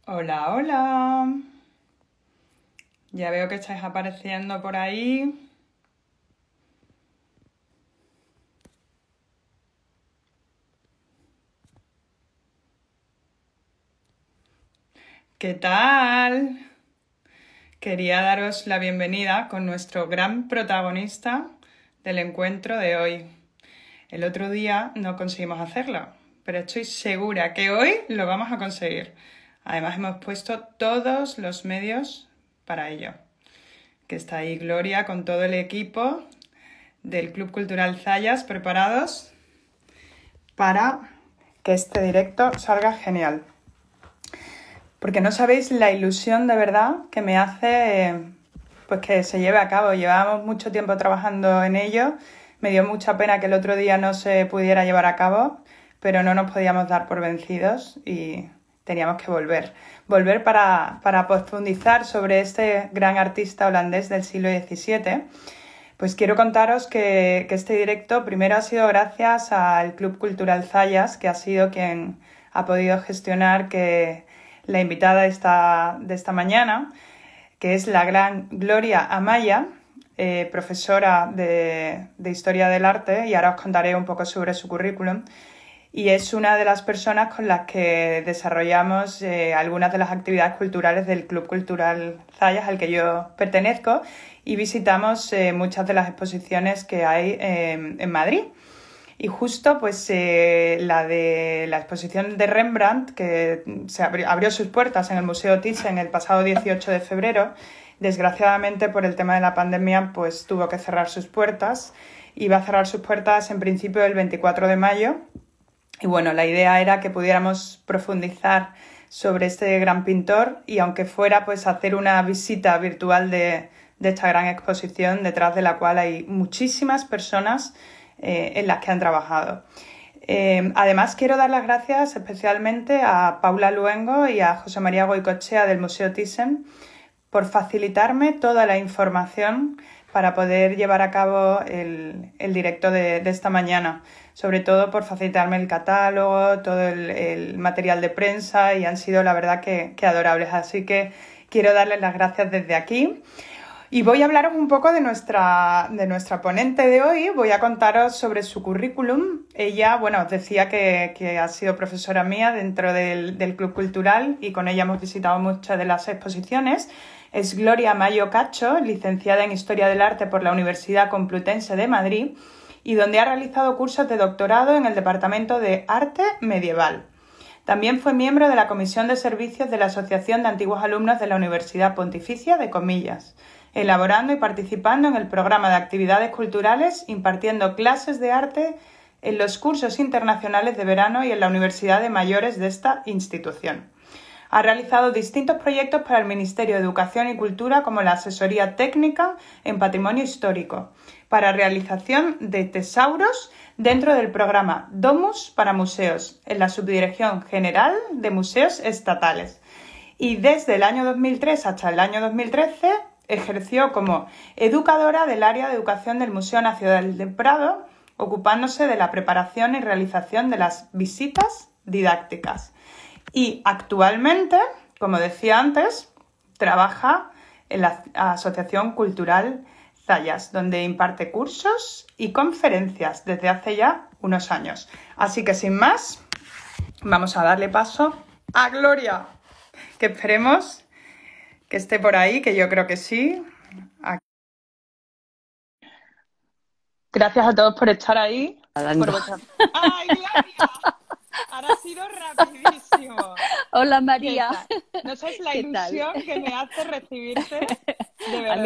Hola, hola. Ya veo que estáis apareciendo por ahí. ¿Qué tal? Quería daros la bienvenida con nuestro gran protagonista del encuentro de hoy. El otro día no conseguimos hacerlo, pero estoy segura que hoy lo vamos a conseguir. Además hemos puesto todos los medios para ello. Que está ahí Gloria con todo el equipo del Club Cultural Zayas preparados para que este directo salga genial. Porque no sabéis la ilusión de verdad que me hace pues que se lleve a cabo. Llevábamos mucho tiempo trabajando en ello. Me dio mucha pena que el otro día no se pudiera llevar a cabo, pero no nos podíamos dar por vencidos y teníamos que volver. Volver para profundizar sobre este gran artista holandés del siglo XVII. Pues quiero contaros que este directo primero ha sido gracias al Club Cultural Zayas, que ha sido quien ha podido gestionar que la invitada de esta mañana, que es la gran Gloria Amaya, profesora de Historia del Arte, y ahora os contaré un poco sobre su currículum. Y es una de las personas con las que desarrollamos algunas de las actividades culturales del Club Cultural Zayas, al que yo pertenezco, y visitamos muchas de las exposiciones que hay en Madrid. Y justo pues la de la exposición de Rembrandt, que abrió sus puertas en el Museo Thyssen el pasado 18 de febrero, desgraciadamente por el tema de la pandemia pues tuvo que cerrar sus puertas. Iba a cerrar sus puertas en principio el 24 de mayo. Y bueno, la idea era que pudiéramos profundizar sobre este gran pintor y aunque fuera pues hacer una visita virtual de esta gran exposición, detrás de la cual hay muchísimas personas en las que han trabajado. Además, quiero dar las gracias especialmente a Paula Luengo y a José María Goicoechea del Museo Thyssen por facilitarme toda la información para poder llevar a cabo el directo de esta mañana. Sobre todo por facilitarme el catálogo, todo el material de prensa y han sido la verdad que adorables. Así que quiero darles las gracias desde aquí. Y voy a hablaros un poco de nuestra ponente de hoy. Voy a contaros sobre su currículum. Ella, bueno, os decía que ha sido profesora mía dentro del Club Cultural y con ella hemos visitado muchas de las exposiciones. Es Gloria Amayo Cacho, licenciada en Historia del Arte por la Universidad Complutense de Madrid y donde ha realizado cursos de doctorado en el Departamento de Arte Medieval. También fue miembro de la Comisión de Servicios de la Asociación de Antiguos Alumnos de la Universidad Pontificia de Comillas, elaborando y participando en el programa de actividades culturales, impartiendo clases de arte en los cursos internacionales de verano y en la Universidad de Mayores de esta institución. Ha realizado distintos proyectos para el Ministerio de Educación y Cultura, como la asesoría técnica en patrimonio histórico, para realización de tesauros dentro del programa Domus para museos, en la Subdirección General de Museos Estatales. Y desde el año 2003 hasta el año 2013 ejerció como educadora del área de educación del Museo Nacional del Prado, ocupándose de la preparación y realización de las visitas didácticas. Y actualmente, como decía antes, trabaja en la Asociación Cultural Zayas, donde imparte cursos y conferencias desde hace ya unos años. Así que sin más, vamos a darle paso a Gloria, que esperemos que esté por ahí, que yo creo que sí. Gracias a todos por estar ahí. Por vuestra... ¡Ay, Gloria! Ahora ha sido rapidísimo. Hola María. No sabes la ilusión que me hace recibirte, de verdad.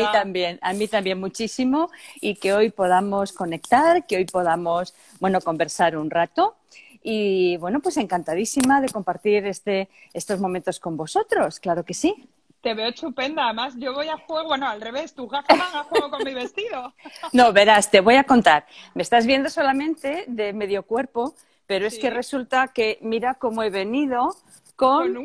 A mí también muchísimo y que hoy podamos conectar, que hoy podamos, bueno, conversar un rato y bueno, pues encantadísima de compartir estos momentos con vosotros, claro que sí. Te veo estupenda, además yo voy a juego, bueno, al revés, tus gafas van a juego con mi vestido. No, verás, te voy a contar, me estás viendo solamente de medio cuerpo, pero es que resulta que mira cómo he venido con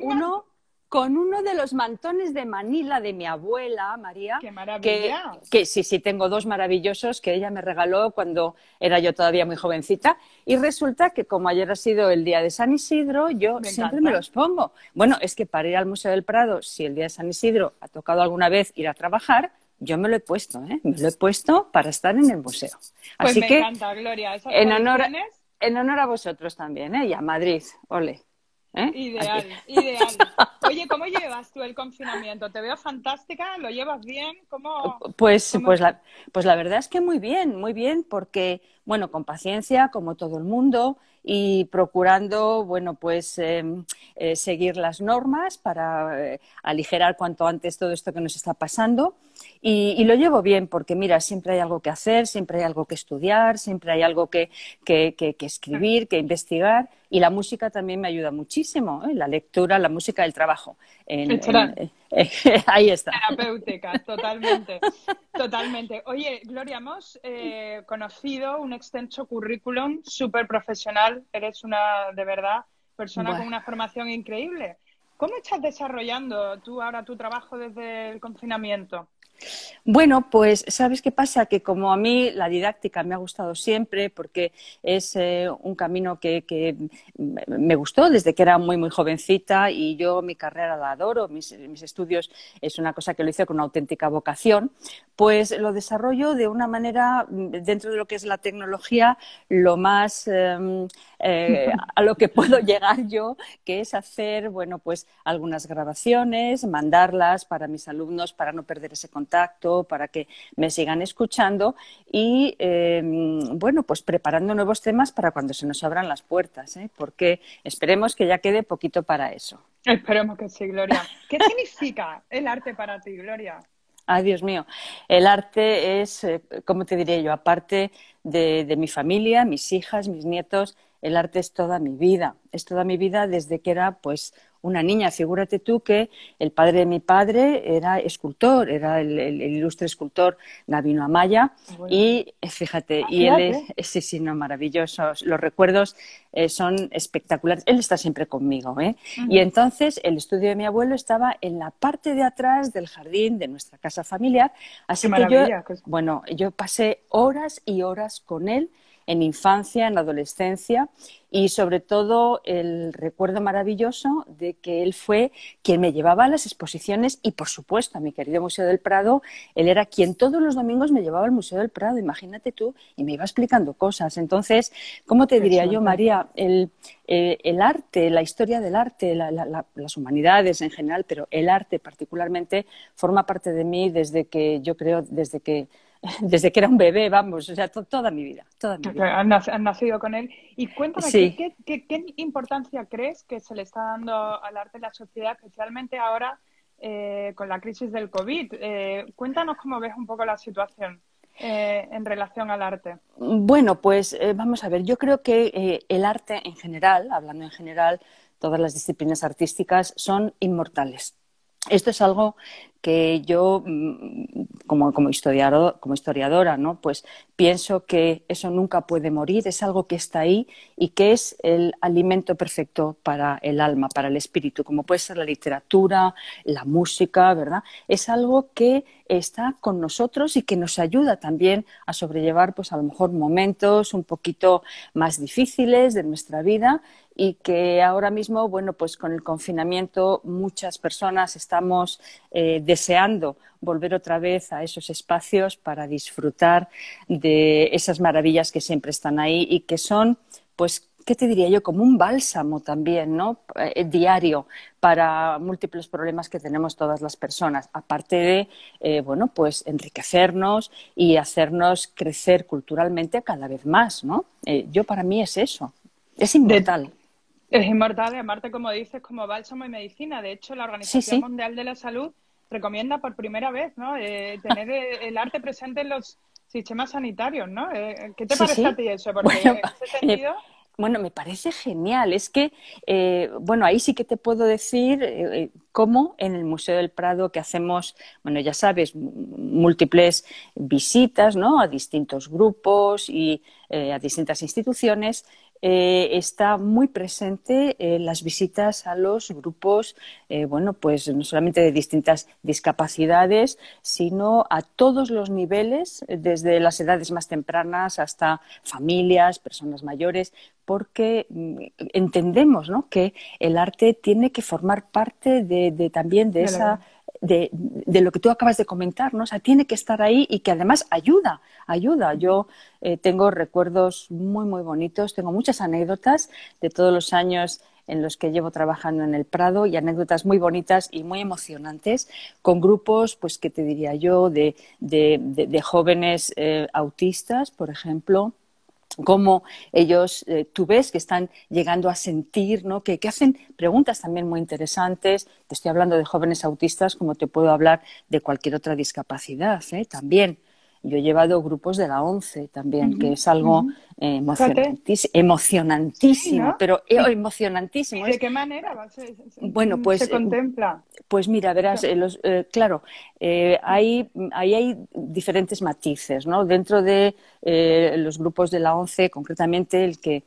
con uno de los mantones de Manila de mi abuela, María. ¡Qué maravilla! Que sí, tengo dos maravillosos que ella me regaló cuando era yo todavía muy jovencita. Y resulta que como ayer ha sido el día de San Isidro, yo siempre me los pongo. Bueno, es que para ir al Museo del Prado, si el día de San Isidro ha tocado alguna vez ir a trabajar, yo me lo he puesto, ¿eh? Me lo he puesto para estar en el museo. Pues así me que, encanta, Gloria. Esas en tradiciones... honor a vosotros también, ¿eh? Y a Madrid, ole. ¿Eh? Ideal, ideal. Oye, ¿cómo llevas tú el confinamiento? Te veo fantástica, ¿lo llevas bien? ¿Cómo... Pues la verdad es que muy bien, porque, bueno, con paciencia, como todo el mundo, y procurando, bueno, pues seguir las normas para aligerar cuanto antes todo esto que nos está pasando. Y lo llevo bien porque, mira, siempre hay algo que hacer, siempre hay algo que estudiar, siempre hay algo que escribir, que investigar. Y la música también me ayuda muchísimo, ¿eh? La lectura, la música, el trabajo. Ahí está. Terapéutica, totalmente. Totalmente. Oye, Gloria, hemos conocido un extenso currículum súper profesional. Eres una, de verdad, persona con una formación increíble. ¿Cómo estás desarrollando tú ahora tu trabajo desde el confinamiento? Bueno, pues ¿sabes qué pasa? Que como a mí la didáctica me ha gustado siempre porque es un camino que me gustó desde que era muy jovencita y yo mi carrera la adoro, mis estudios es una cosa que lo hice con una auténtica vocación, pues lo desarrollo de una manera dentro de lo que es la tecnología lo más a lo que puedo llegar yo, que es hacer, bueno, pues algunas grabaciones, mandarlas para mis alumnos para no perder ese contacto, para que me sigan escuchando y, bueno, pues preparando nuevos temas para cuando se nos abran las puertas, ¿eh? Porque esperemos que ya quede poquito para eso. Esperemos que sí, Gloria. ¿Qué significa el arte para ti, Gloria? Ay, Dios mío, el arte es, ¿cómo te diré yo? Aparte de mi familia, mis hijas, mis nietos, el arte es toda mi vida desde que era pues una niña. Figúrate tú que el padre de mi padre era escultor, era el ilustre escultor Gabino Amaya. Bueno. Y fíjate, y él es, sí, no, maravilloso. Los recuerdos son espectaculares. Él está siempre conmigo, ¿eh? Y entonces el estudio de mi abuelo estaba en la parte de atrás del jardín de nuestra casa familiar. Así que yo pasé horas y horas con él en infancia, en adolescencia y sobre todo el recuerdo maravilloso de que él fue quien me llevaba a las exposiciones y por supuesto a mi querido Museo del Prado. Él era quien todos los domingos me llevaba al Museo del Prado, imagínate tú, y me iba explicando cosas. Entonces, ¿cómo te diría yo, María? El arte, la historia del arte, las humanidades en general, pero el arte particularmente forma parte de mí desde que era un bebé, vamos, o sea, toda mi vida. Has nacido con él. Y cuéntame, sí. ¿qué importancia crees que se le está dando al arte en la sociedad, especialmente ahora con la crisis del COVID? Cuéntanos cómo ves un poco la situación en relación al arte. Bueno, pues vamos a ver, yo creo que el arte en general, hablando en general, todas las disciplinas artísticas son inmortales. Esto es algo que yo, como historiadora, ¿no? Pues pienso que eso nunca puede morir, es algo que está ahí y que es el alimento perfecto para el alma, para el espíritu, como puede ser la literatura, la música, ¿verdad? Es algo que está con nosotros y que nos ayuda también a sobrellevar, pues a lo mejor momentos un poquito más difíciles de nuestra vida y que ahora mismo, bueno, pues con el confinamiento muchas personas estamos deseando volver otra vez a esos espacios para disfrutar de esas maravillas que siempre están ahí y que son, pues, ¿qué te diría yo? Como un bálsamo también, ¿no? Diario para múltiples problemas que tenemos todas las personas, aparte de, bueno, pues enriquecernos y hacernos crecer culturalmente cada vez más, ¿no? Para mí es eso, es inmortal. Es inmortal, además, como dices, como bálsamo y medicina. De hecho, la Organización Mundial de la Salud recomienda por primera vez, ¿no? Tener el arte presente en los sistemas sanitarios, ¿no? ¿Qué te parece a ti eso? Porque en ese sentido... Bueno, me parece genial. Es que, bueno, ahí sí que te puedo decir cómo en el Museo del Prado que hacemos, bueno, ya sabes, múltiples visitas, ¿no? A distintos grupos y a distintas instituciones, está muy presente las visitas a los grupos, bueno, pues no solamente de distintas discapacidades, sino a todos los niveles, desde las edades más tempranas hasta familias, personas mayores, porque entendemos, ¿no?, que el arte tiene que formar parte también de De la esa vida. de lo que tú acabas de comentar, ¿no? O sea, tiene que estar ahí y que además ayuda. Yo tengo recuerdos muy, muy bonitos, tengo muchas anécdotas de todos los años en los que llevo trabajando en el Prado y anécdotas muy bonitas y muy emocionantes con grupos, pues, ¿qué te diría yo?, de jóvenes autistas, por ejemplo, cómo ellos, tú ves que están llegando a sentir, ¿no?, que hacen preguntas también muy interesantes. Te estoy hablando de jóvenes autistas como te puedo hablar de cualquier otra discapacidad, también. Yo he llevado grupos de la ONCE también, que Ujú, es algo ujú. Fíjate, sí, emocionantísimo, ¿no? pero Y emocionantísimo. de qué manera Bueno, se contempla? pues mira, verás, Co- claro, ahí hay diferentes matices, ¿no? Dentro de los grupos de la ONCE, concretamente el que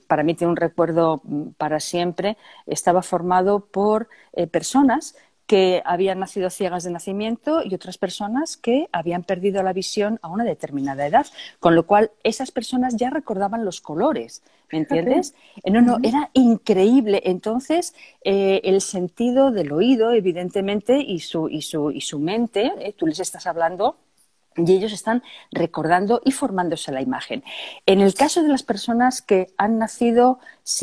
para mí tiene un recuerdo para siempre, estaba formado por personas que habían nacido ciegas de nacimiento y otras personas que habían perdido la visión a una determinada edad, con lo cual esas personas ya recordaban los colores, ¿me Fíjate. entiendes? No, Ujú. era increíble. Entonces, el sentido del oído, evidentemente, y su mente, tú les estás hablando y ellos están recordando y formándose la imagen. En el caso de las personas que han nacido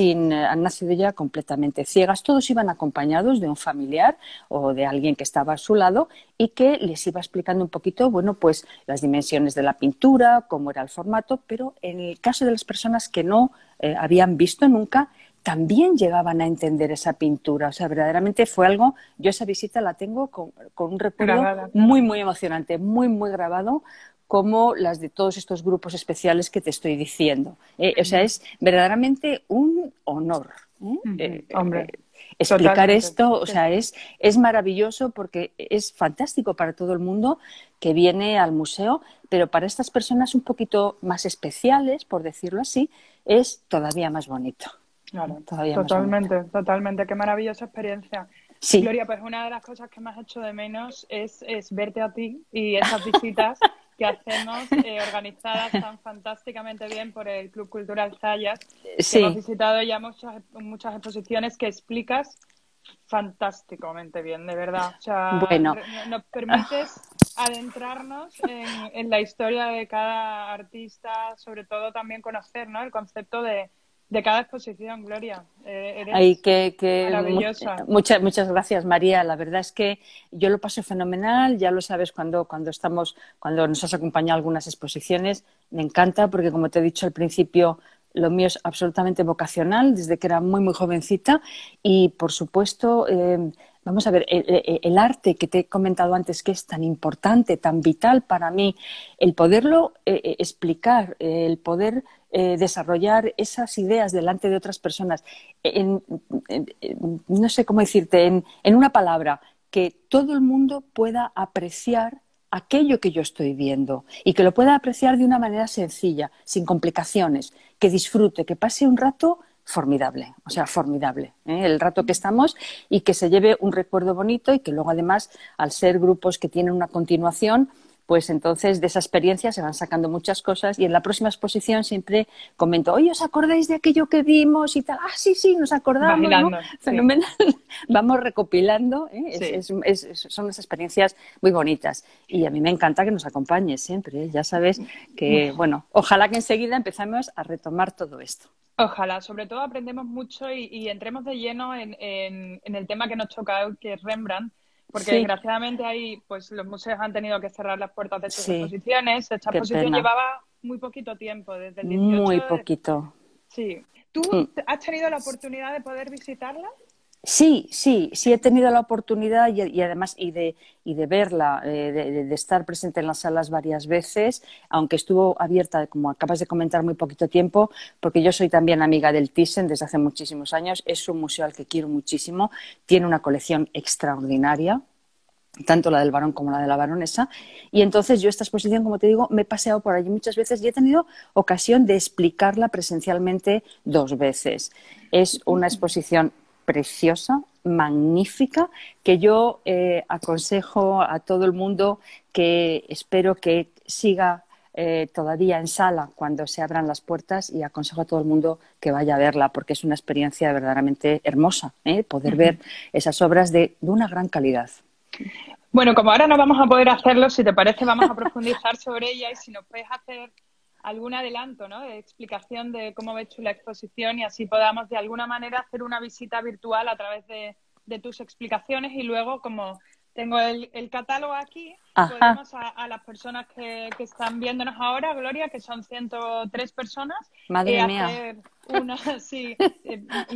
han nacido ya completamente ciegas, todos iban acompañados de un familiar o de alguien que estaba a su lado y que les iba explicando un poquito, bueno, pues las dimensiones de la pintura, cómo era el formato, pero en el caso de las personas que no habían visto nunca, también llegaban a entender esa pintura. O sea, verdaderamente fue algo, yo esa visita la tengo con un recuerdo Grabada, muy, claro. muy emocionante, muy, muy grabado, como las de todos estos grupos especiales que te estoy diciendo. O sea, Ujú, es verdaderamente un honor. ujú. Hombre, Explicar totalmente. esto, o Sí, sea, sí. es maravilloso porque es fantástico para todo el mundo que viene al museo, pero para estas personas un poquito más especiales, por decirlo así, es todavía más bonito. Claro, Todavía más bonito. totalmente, totalmente. Qué maravillosa experiencia. Sí, Gloria, pues una de las cosas que más hecho de menos es verte a ti y esas visitas que hacemos organizadas tan fantásticamente bien por el Club Cultural Zayas, que hemos sí. visitado ya muchas exposiciones que explicas fantásticamente bien, de verdad. O sea, Bueno, nos permites adentrarnos en la historia de cada artista, sobre todo también conocer, ¿no?, el concepto de cada exposición, Gloria. Ay, Eres maravillosa. muchas gracias, María. La verdad es que yo lo paso fenomenal. Ya lo sabes cuando nos has acompañado a algunas exposiciones. Me encanta porque, como te he dicho al principio, lo mío es absolutamente vocacional desde que era muy, muy jovencita. Y, por supuesto, vamos a ver, el arte que te he comentado antes, que es tan importante, tan vital para mí, el poderlo explicar, el poder desarrollar esas ideas delante de otras personas, no sé cómo decirte, en una palabra, que todo el mundo pueda apreciar aquello que yo estoy viendo y que lo pueda apreciar de una manera sencilla, sin complicaciones, que disfrute, que pase un rato formidable, o sea, formidable, el rato que estamos y que se lleve un recuerdo bonito y que luego además, al ser grupos que tienen una continuación, pues entonces de esa experiencia se van sacando muchas cosas y en la próxima exposición siempre comento, oye, ¿os acordáis de aquello que vimos y tal? Ah, sí, sí, nos acordamos, ¿no? Imaginando, sí, Fenomenal. Vamos recopilando, sí. son unas experiencias muy bonitas y a mí me encanta que nos acompañes siempre, ¿eh? Ya sabes que, bueno, ojalá que enseguida empezamos a retomar todo esto. Ojalá, sobre todo aprendemos mucho y entremos de lleno en el tema que nos toca hoy, que es Rembrandt, porque Sí, desgraciadamente ahí pues los museos han tenido que cerrar las puertas de sus sí, exposiciones. Esta qué exposición pena. llevaba muy poquito tiempo, desde el 18 Muy poquito. Sí. ¿Tú has tenido la oportunidad de poder visitarla? Sí, sí, sí he tenido la oportunidad y además y de verla, de estar presente en las salas varias veces, aunque estuvo abierta, como acabas de comentar, muy poquito tiempo, porque yo soy también amiga del Thyssen desde hace muchísimos años. Es un museo al que quiero muchísimo, tiene una colección extraordinaria tanto la del varón como la de la baronesa. Y entonces yo esta exposición, como te digo, me he paseado por allí muchas veces y he tenido ocasión de explicarla presencialmente 2 veces. Es una exposición preciosa, magnífica, que yo aconsejo a todo el mundo, que espero que siga todavía en sala cuando se abran las puertas, y aconsejo a todo el mundo que vaya a verla porque es una experiencia verdaderamente hermosa, poder ver esas obras de una gran calidad. Bueno, como ahora no vamos a poder hacerlo, si te parece, vamos a profundizar sobre ella y si nos puedes hacer algún adelanto, ¿no?, de explicación de cómo ves tú la exposición y así podamos de alguna manera hacer una visita virtual a través de tus explicaciones y luego, como tengo el catálogo aquí, Ajá. podemos a las personas que están viéndonos ahora, Gloria, que son 103 personas, Madre mía. hacer una, sí,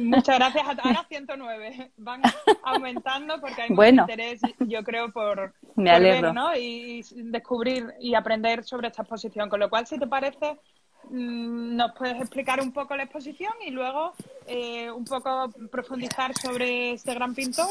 muchas gracias, ahora 109, van aumentando porque hay mucho Bueno, interés, yo creo, me por ver, alegro. ¿no?, y descubrir y aprender sobre esta exposición. Con lo cual, si te parece, nos puedes explicar un poco la exposición y luego un poco profundizar sobre este gran pintor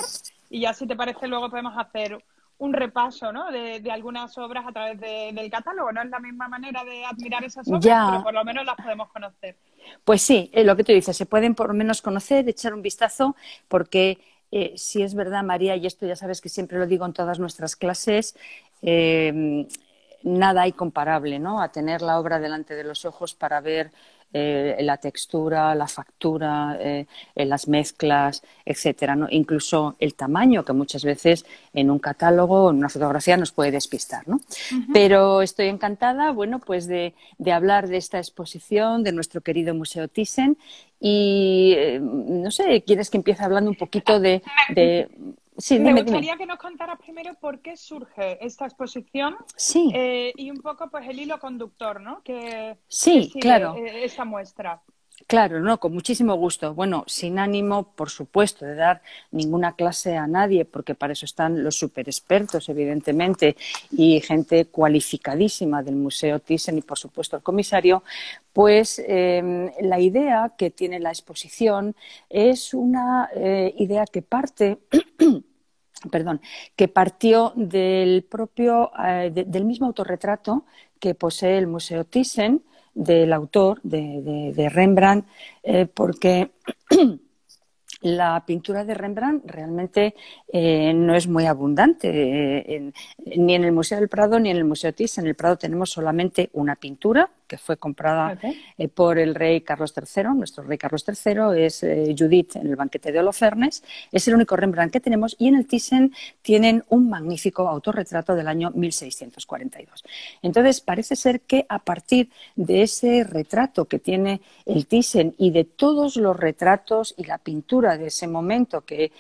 y ya, si te parece, luego podemos hacer un repaso, ¿no?, de algunas obras a través del catálogo. No es la misma manera de admirar esas obras, pero Ya, por lo menos las podemos conocer. pues sí, lo que tú dices, se pueden por lo menos conocer, echar un vistazo, porque si es verdad, María, y esto ya sabes que siempre lo digo en todas nuestras clases, nada hay comparable, ¿no?, a tener la obra delante de los ojos para ver la textura, la factura, las mezclas, etcétera, ¿no? Incluso el tamaño, que muchas veces en un catálogo o en una fotografía nos puede despistar, ¿no? Pero estoy encantada, bueno, pues de hablar de esta exposición de nuestro querido Museo Thyssen y no sé, ¿quieres que empiece hablando un poquito de... Sí, Me dime, dime. gustaría que nos contaras primero por qué surge esta exposición Sí, y un poco, pues, el hilo conductor, ¿no?, que sí, sigue claro. esta muestra. Claro, no, con muchísimo gusto. Bueno, sin ánimo, por supuesto, de dar ninguna clase a nadie, porque para eso están los super expertos, evidentemente, y gente cualificadísima del Museo Thyssen y, por supuesto, el comisario. Pues la idea que tiene la exposición es una idea que parte perdón, que partió del mismo autorretrato que posee el Museo Thyssen, del autor, de Rembrandt, porque la pintura de Rembrandt realmente no es muy abundante, ni en el Museo del Prado ni en el Museo Thyssen. En el Prado tenemos solamente una pintura que fue comprada Okay. por el rey Carlos III. Nuestro rey Carlos III es Judith en el banquete de Holofernes. Es el único Rembrandt que tenemos, y en el Thyssen tienen un magnífico autorretrato del año 1642. Entonces, parece ser que a partir de ese retrato que tiene el Thyssen y de todos los retratos y la pintura de ese momento, que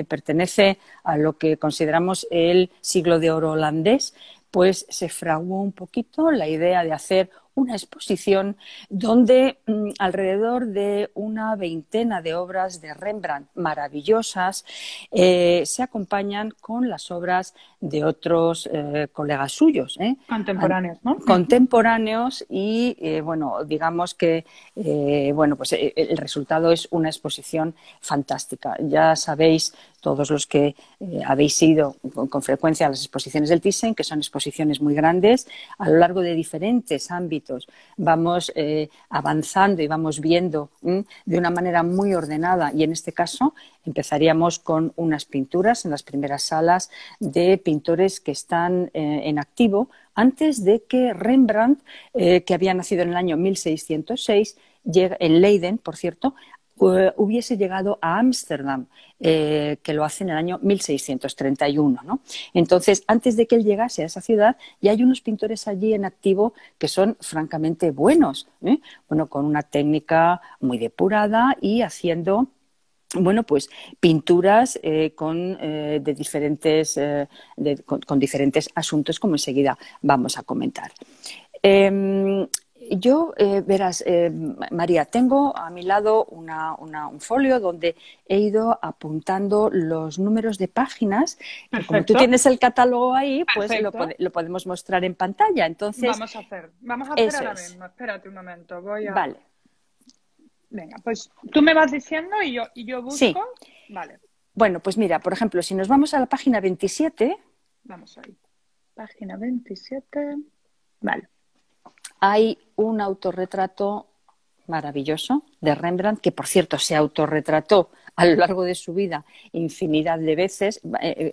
pertenece a lo que consideramos el siglo de oro holandés, pues se fraguó un poquito la idea de hacer una exposición donde alrededor de una veintena de obras de Rembrandt maravillosas se acompañan con las obras de otros colegas suyos, Contemporáneos, ¿no? contemporáneos, y bueno, digamos que bueno, pues el resultado es una exposición fantástica. Ya sabéis, todos los que habéis ido con frecuencia a las exposiciones del Thyssen, que son exposiciones muy grandes a lo largo de diferentes ámbitos. Vamos avanzando y vamos viendo de una manera muy ordenada, y en este caso empezaríamos con unas pinturas en las primeras salas de pintores que están en activo antes de que Rembrandt, que había nacido en el año 1606, en Leiden, por cierto, hubiese llegado a Ámsterdam, que lo hace en el año 1631, ¿no? Entonces, antes de que él llegase a esa ciudad, ya hay unos pintores allí en activo que son francamente buenos, bueno, con una técnica muy depurada y haciendo, bueno, pues pinturas con diferentes asuntos, como enseguida vamos a comentar. Yo, verás, María, tengo a mi lado un folio donde he ido apuntando los números de páginas, que como tú Perfecto, tienes el catálogo ahí, pues perfecto. lo podemos mostrar en pantalla. Entonces, Vamos a hacer eso ahora es. mismo. Espérate un momento, Vale. Venga, pues tú me vas diciendo y yo busco. Sí. Vale. Bueno, pues mira, por ejemplo, si nos vamos a la página 27, Vamos ahí. Página 27. Vale. Hay un autorretrato maravilloso de Rembrandt, que por cierto se autorretrató a lo largo de su vida infinidad de veces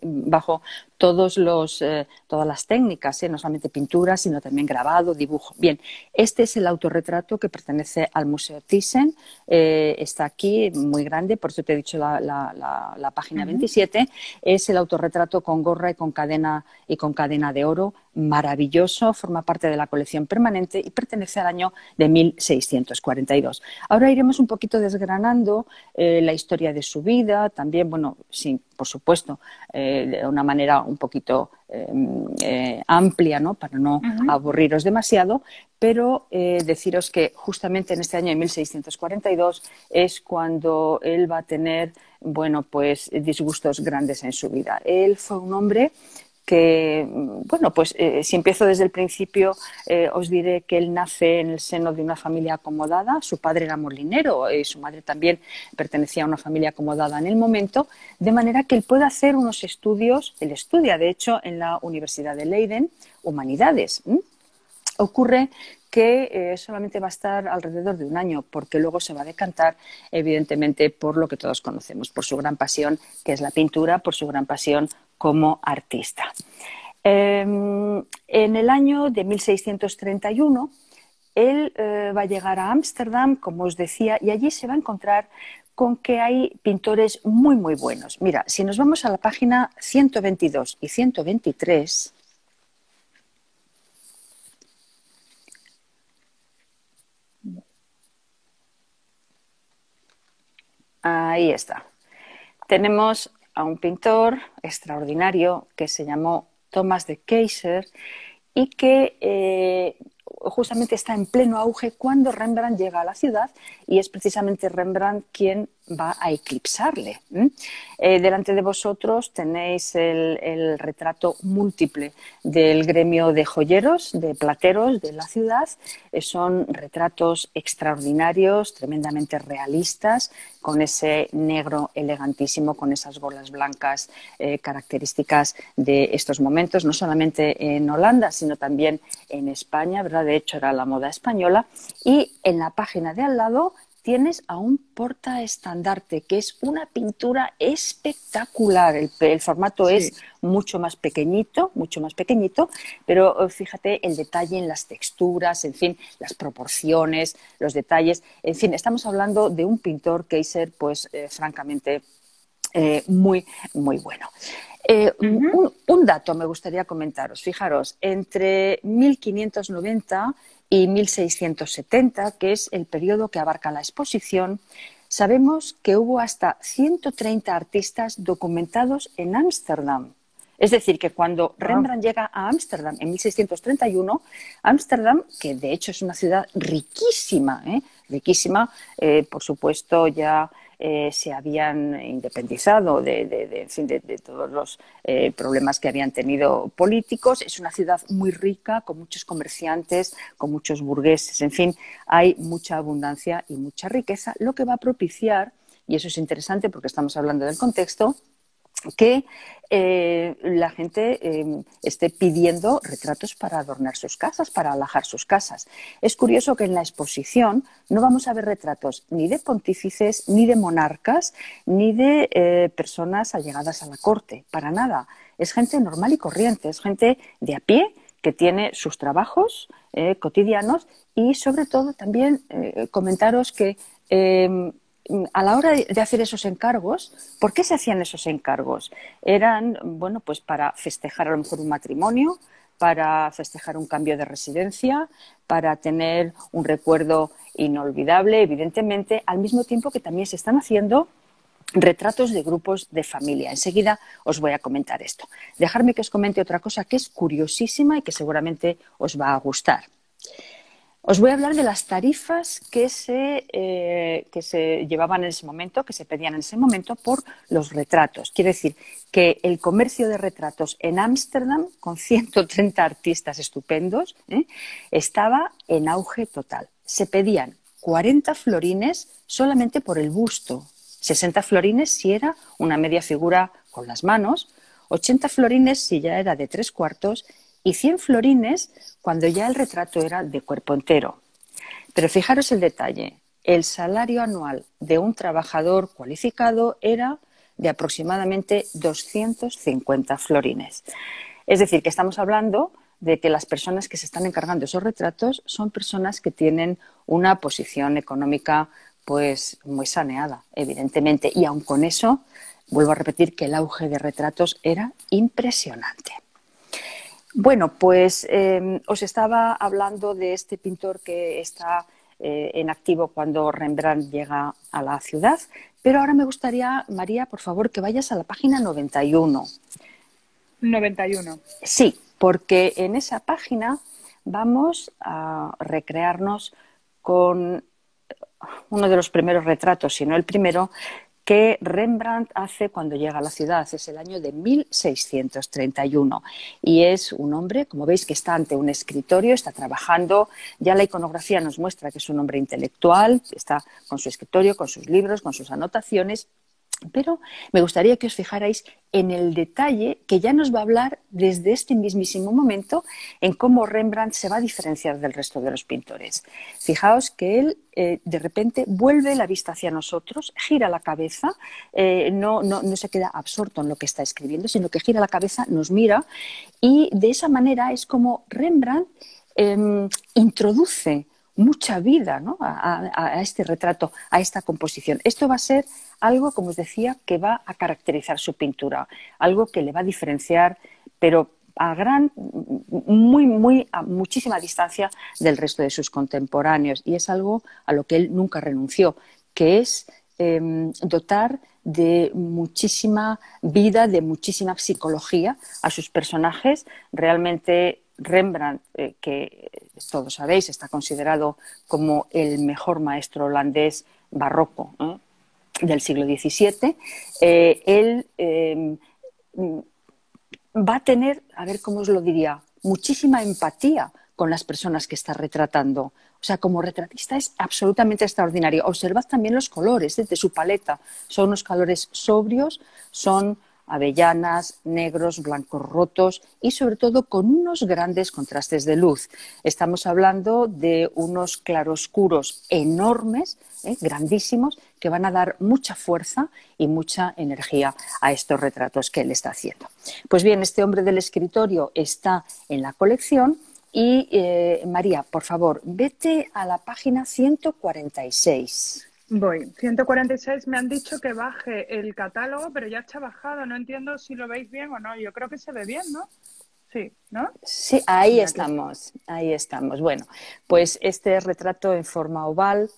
bajo todas las técnicas, no solamente pintura, sino también grabado, dibujo. Bien, este es el autorretrato que pertenece al Museo Thyssen, está aquí, muy grande, por eso te he dicho la página 27, es el autorretrato con gorra y con cadena de oro, maravilloso, forma parte de la colección permanente y pertenece al año de 1642. Ahora iremos un poquito desgranando la historia de su vida, también, bueno, sí, por supuesto, de una manera un poquito amplia, ¿no? Para no aburriros demasiado, pero deciros que justamente en este año de 1642 es cuando él va a tener, bueno, pues disgustos grandes en su vida. Él fue un hombre que, bueno, pues si empiezo desde el principio, os diré que él nace en el seno de una familia acomodada. Su padre era molinero y su madre también pertenecía a una familia acomodada en el momento, de manera que él puede hacer unos estudios. Él estudia, de hecho, en la Universidad de Leiden, Humanidades. Ocurre que solamente va a estar alrededor de un año, porque luego se va a decantar, evidentemente, por lo que todos conocemos, por su gran pasión, que es la pintura, por su gran pasión como artista. En el año de 1631, él va a llegar a Ámsterdam, como os decía, y allí se va a encontrar con que hay pintores muy, muy buenos. Mira, si nos vamos a la página 122 y 123... Ahí está. Tenemos a un pintor extraordinario que se llamó Thomas de Keyser y que justamente está en pleno auge cuando Rembrandt llega a la ciudad, y es precisamente Rembrandt quien va a eclipsarle. Delante de vosotros tenéis el retrato múltiple del gremio de joyeros, de plateros de la ciudad. Son retratos extraordinarios, tremendamente realistas, con ese negro elegantísimo, con esas bolas blancas características de estos momentos, no solamente en Holanda, sino también en España, ¿verdad? De hecho, era la moda española. Y en la página de al lado tienes a un portaestandarte, que es una pintura espectacular. El formato es mucho más pequeñito, pero fíjate el detalle en las texturas, en fin, las proporciones, los detalles. En fin, estamos hablando de un pintor, Keyser, pues francamente muy, muy bueno. Un dato me gustaría comentaros. Fijaros, entre 1590 y 1670, que es el periodo que abarca la exposición, sabemos que hubo hasta 130 artistas documentados en Ámsterdam. Es decir, que cuando Rembrandt llega a Ámsterdam en 1631, Ámsterdam, que de hecho es una ciudad riquísima, riquísima, por supuesto ya se habían independizado de todos los problemas que habían tenido políticos. Es una ciudad muy rica, con muchos comerciantes, con muchos burgueses. En fin, hay mucha abundancia y mucha riqueza, lo que va a propiciar, y eso es interesante porque estamos hablando del contexto, que la gente esté pidiendo retratos para adornar sus casas, para alajar sus casas. Es curioso que en la exposición no vamos a ver retratos ni de pontífices, ni de monarcas, ni de personas allegadas a la corte, para nada. Es gente normal y corriente, es gente de a pie que tiene sus trabajos cotidianos, y sobre todo también comentaros que a la hora de hacer esos encargos, ¿por qué se hacían esos encargos? Eran, bueno, pues para festejar a lo mejor un matrimonio, para festejar un cambio de residencia, para tener un recuerdo inolvidable, evidentemente, al mismo tiempo que también se están haciendo retratos de grupos de familia. Enseguida os voy a comentar esto. Dejadme que os comente otra cosa que es curiosísima y que seguramente os va a gustar. Os voy a hablar de las tarifas que se llevaban en ese momento, que se pedían en ese momento por los retratos. Quiere decir que el comercio de retratos en Ámsterdam, con 130 artistas estupendos, estaba en auge total. Se pedían 40 florines solamente por el busto, 60 florines si era una media figura con las manos, 80 florines si ya era de 3/4 y 100 florines cuando ya el retrato era de cuerpo entero. Pero fijaros el detalle, el salario anual de un trabajador cualificado era de aproximadamente 250 florines. Es decir, que estamos hablando de que las personas que se están encargando de esos retratos son personas que tienen una posición económica pues muy saneada, evidentemente. Y aun con eso, vuelvo a repetir que el auge de retratos era impresionante. Bueno, pues os estaba hablando de este pintor que está en activo cuando Rembrandt llega a la ciudad, pero ahora me gustaría, María, por favor, que vayas a la página 91. 91. Sí, porque en esa página vamos a recrearnos con uno de los primeros retratos, si no el primero, que Rembrandt hace cuando llega a la ciudad. Es el año de 1631 y es un hombre, como veis, que está ante un escritorio, está trabajando. Ya la iconografía nos muestra que es un hombre intelectual, está con su escritorio, con sus libros, con sus anotaciones. Pero me gustaría que os fijarais en el detalle que ya nos va a hablar desde este mismísimo momento en cómo Rembrandt se va a diferenciar del resto de los pintores. Fijaos que él de repente vuelve la vista hacia nosotros, gira la cabeza, no se queda absorto en lo que está escribiendo, sino que gira la cabeza, nos mira y de esa manera es como Rembrandt introduce mucha vida, ¿no?, a este retrato, a esta composición. Esto va a ser algo, como os decía, que va a caracterizar su pintura, algo que le va a diferenciar, pero a muchísima distancia del resto de sus contemporáneos. Y es algo a lo que él nunca renunció, que es dotar de muchísima vida, de muchísima psicología a sus personajes. Realmente Rembrandt, que todos sabéis, está considerado como el mejor maestro holandés barroco del siglo XVII, él va a tener, a ver cómo os lo diría, muchísima empatía con las personas que está retratando. O sea, como retratista es absolutamente extraordinario. Observad también los colores de su paleta. Son unos colores sobrios, son avellanas, negros, blancos rotos y sobre todo con unos grandes contrastes de luz. Estamos hablando de unos claroscuros enormes, grandísimos, que van a dar mucha fuerza y mucha energía a estos retratos que él está haciendo. Pues bien, este hombre del escritorio está en la colección y María, por favor, vete a la página 146. Voy. 146 me han dicho que baje el catálogo, pero ya está bajado. No entiendo si lo veis bien o no. Yo creo que se ve bien, ¿no? Sí, ¿no? Sí, ahí estamos, ahí estamos. Bueno, pues este retrato en forma oval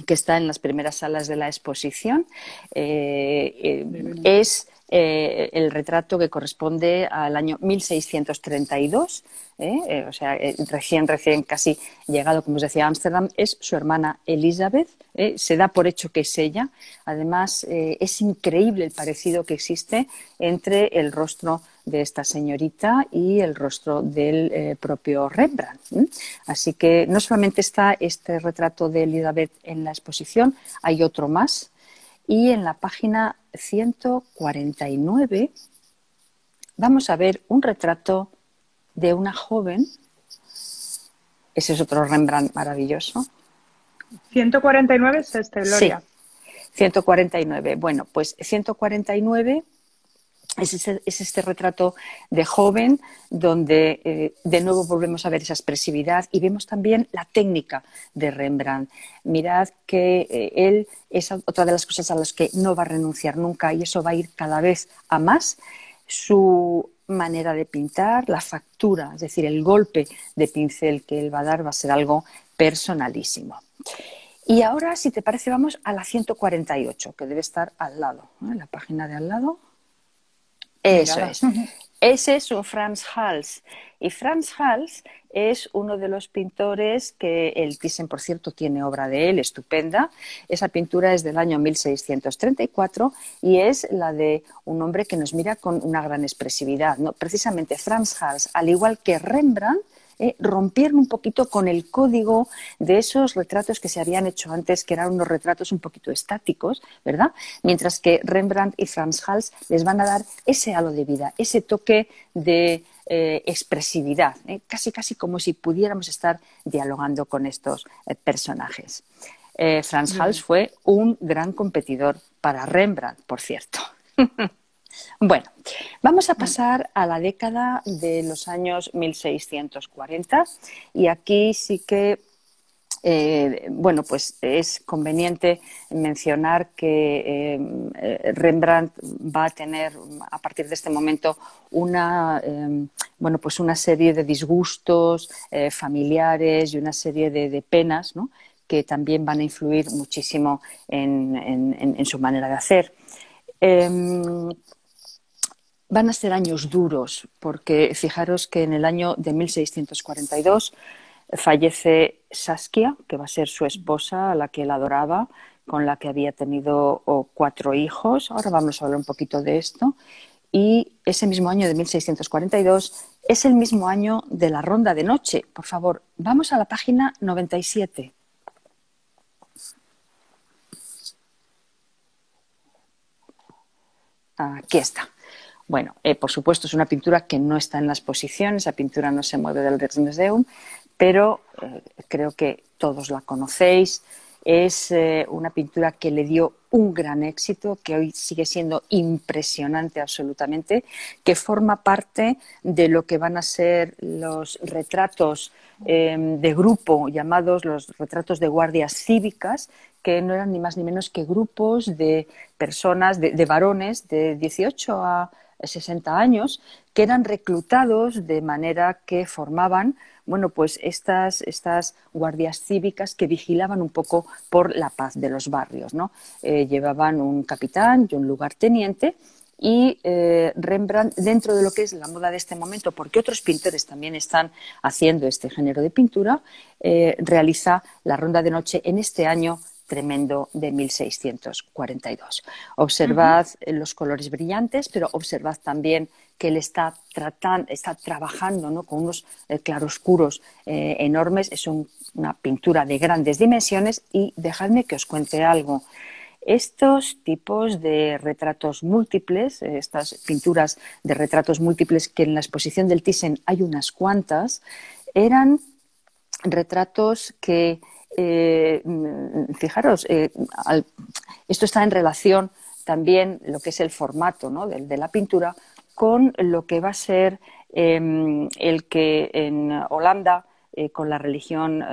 que está en las primeras salas de la exposición es el retrato que corresponde al año 1632, o sea, recién casi llegado, como os decía, a Ámsterdam. Es su hermana Elizabeth, se da por hecho que es ella. Además, es increíble el parecido que existe entre el rostro de esta señorita y el rostro del propio Rembrandt. Así que no solamente está este retrato de Elizabeth en la exposición, hay otro más. Y en la página 149 vamos a ver un retrato de una joven. Ese es otro Rembrandt maravilloso. 149 es este, Gloria. Sí, 149. Bueno, pues 149 es este retrato de joven donde de nuevo volvemos a ver esa expresividad y vemos también la técnica de Rembrandt. Mirad que él es otra de las cosas a las que no va a renunciar nunca y eso va a ir cada vez a más. Su manera de pintar, la factura, es decir, el golpe de pincel que él va a dar va a ser algo personalísimo. Y ahora, si te parece, vamos a la 148, que debe estar al lado, ¿no? En la página de al lado. Eso es. Ese es un Frans Hals. Y Frans Hals es uno de los pintores que el Thyssen, por cierto, tiene obra de él, estupenda. Esa pintura es del año 1634 y es la de un hombre que nos mira con una gran expresividad, ¿no? Precisamente Frans Hals, al igual que Rembrandt, rompieron un poquito con el código de esos retratos que se habían hecho antes, que eran unos retratos un poquito estáticos, ¿verdad? Mientras que Rembrandt y Frans Hals les van a dar ese halo de vida, ese toque de expresividad, casi como si pudiéramos estar dialogando con estos personajes. Frans Hals fue un gran competidor para Rembrandt, por cierto. Bueno, vamos a pasar a la década de los años 1640 y aquí sí que bueno, pues es conveniente mencionar que Rembrandt va a tener a partir de este momento bueno, pues una serie de disgustos familiares y una serie de penas, ¿no?, que también van a influir muchísimo en su manera de hacer. Van a ser años duros, porque fijaros que en el año de 1642 fallece Saskia, que va a ser su esposa, a la que él adoraba, con la que había tenido 4 hijos. Ahora vamos a hablar un poquito de esto. Y ese mismo año de 1642 es el mismo año de la ronda de noche. Por favor, vamos a la página 97. Aquí está. Bueno, por supuesto es una pintura que no está en la exposición, esa pintura no se mueve del Rijksmuseum, pero creo que todos la conocéis. Es una pintura que le dio un gran éxito, que hoy sigue siendo impresionante absolutamente, que forma parte de lo que van a ser los retratos de grupo, llamados los retratos de guardias cívicas, que no eran ni más ni menos que grupos de personas, de varones de 18 a 60 años, que eran reclutados de manera que formaban, bueno, pues estas guardias cívicas que vigilaban un poco por la paz de los barrios, ¿no? Llevaban un capitán y un lugarteniente. Y Rembrandt, dentro de lo que es la moda de este momento, porque otros pintores también están haciendo este género de pintura, realiza la ronda de noche en este año tremendo de 1642. Observad los colores brillantes, pero observad también que él está trabajando, ¿no?, con unos claroscuros enormes. Es una pintura de grandes dimensiones y dejadme que os cuente algo. Estos tipos de retratos múltiples, estas pinturas de retratos múltiples, que en la exposición del Thyssen hay unas cuantas, eran retratos que, fijaros, esto está en relación también lo que es el formato, ¿no?, de la pintura con lo que va a ser el que en Holanda, con la religión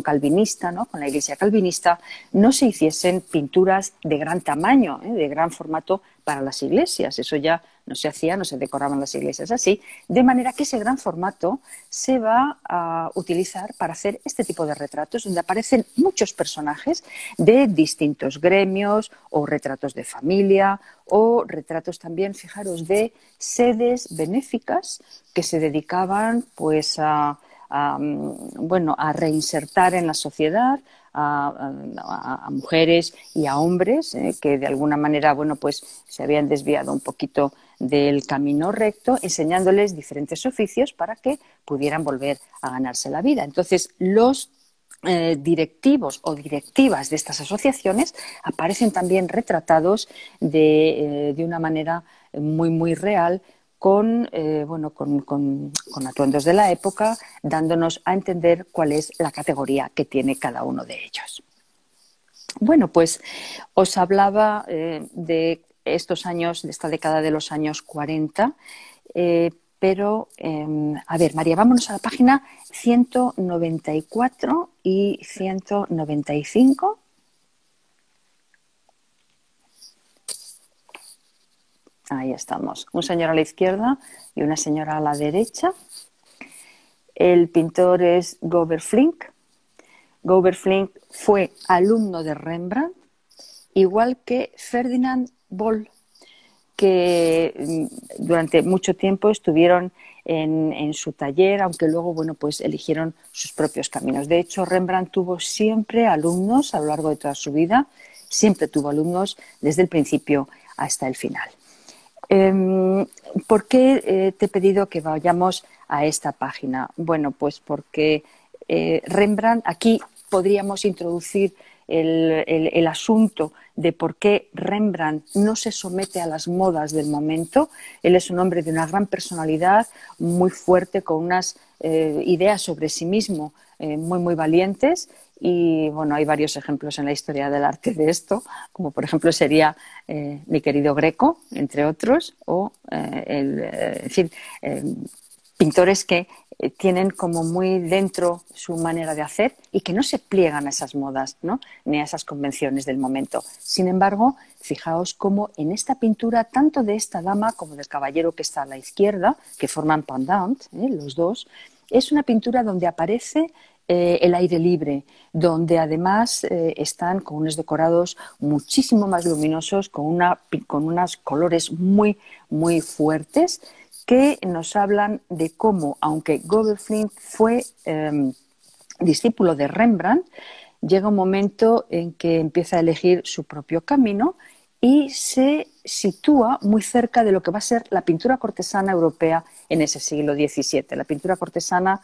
calvinista, ¿no?, con la Iglesia calvinista, no se hiciesen pinturas de gran tamaño, de gran formato para las iglesias. Eso ya no se hacía, no se decoraban las iglesias así, de manera que ese gran formato se va a utilizar para hacer este tipo de retratos, donde aparecen muchos personajes de distintos gremios, o retratos de familia, o retratos también, fijaros, de sedes benéficas que se dedicaban pues a reinsertar en la sociedad a mujeres y a hombres que de alguna manera, bueno, pues se habían desviado un poquito del camino recto, enseñándoles diferentes oficios para que pudieran volver a ganarse la vida. Entonces, los directivos o directivas de estas asociaciones aparecen también retratados de una manera muy real, con atuendos de la época, dándonos a entender cuál es la categoría que tiene cada uno de ellos. Bueno, pues os hablaba de estos años, de esta década de los años 40, pero, a ver, María, vámonos a la página 194 y 195. Ahí estamos. Un señor a la izquierda y una señora a la derecha. El pintor es Govert Flinck. Govert Flinck fue alumno de Rembrandt, igual que Ferdinand Bol, que durante mucho tiempo estuvieron en su taller, aunque luego, bueno, pues eligieron sus propios caminos. De hecho, Rembrandt tuvo siempre alumnos a lo largo de toda su vida, siempre tuvo alumnos desde el principio hasta el final. ¿Por qué te he pedido que vayamos a esta página? Bueno, pues porque Rembrandt, aquí podríamos introducir el asunto de por qué Rembrandt no se somete a las modas del momento. Él es un hombre de una gran personalidad, muy fuerte, con unas ideas sobre sí mismo muy valientes. Y bueno, hay varios ejemplos en la historia del arte de esto, como por ejemplo sería mi querido Greco, entre otros, o en fin, pintores que tienen como muy dentro su manera de hacer y que no se pliegan a esas modas, ¿no? Ni a esas convenciones del momento. Sin embargo, fijaos cómo en esta pintura, tanto de esta dama como del caballero que está a la izquierda, que forman pendant, los dos, es una pintura donde aparece el aire libre, donde además están con unos decorados muchísimo más luminosos, con unos colores muy fuertes, que nos hablan de cómo, aunque Gobelflint fue discípulo de Rembrandt, llega un momento en que empieza a elegir su propio camino y se sitúa muy cerca de lo que va a ser la pintura cortesana europea en ese siglo XVII, la pintura cortesana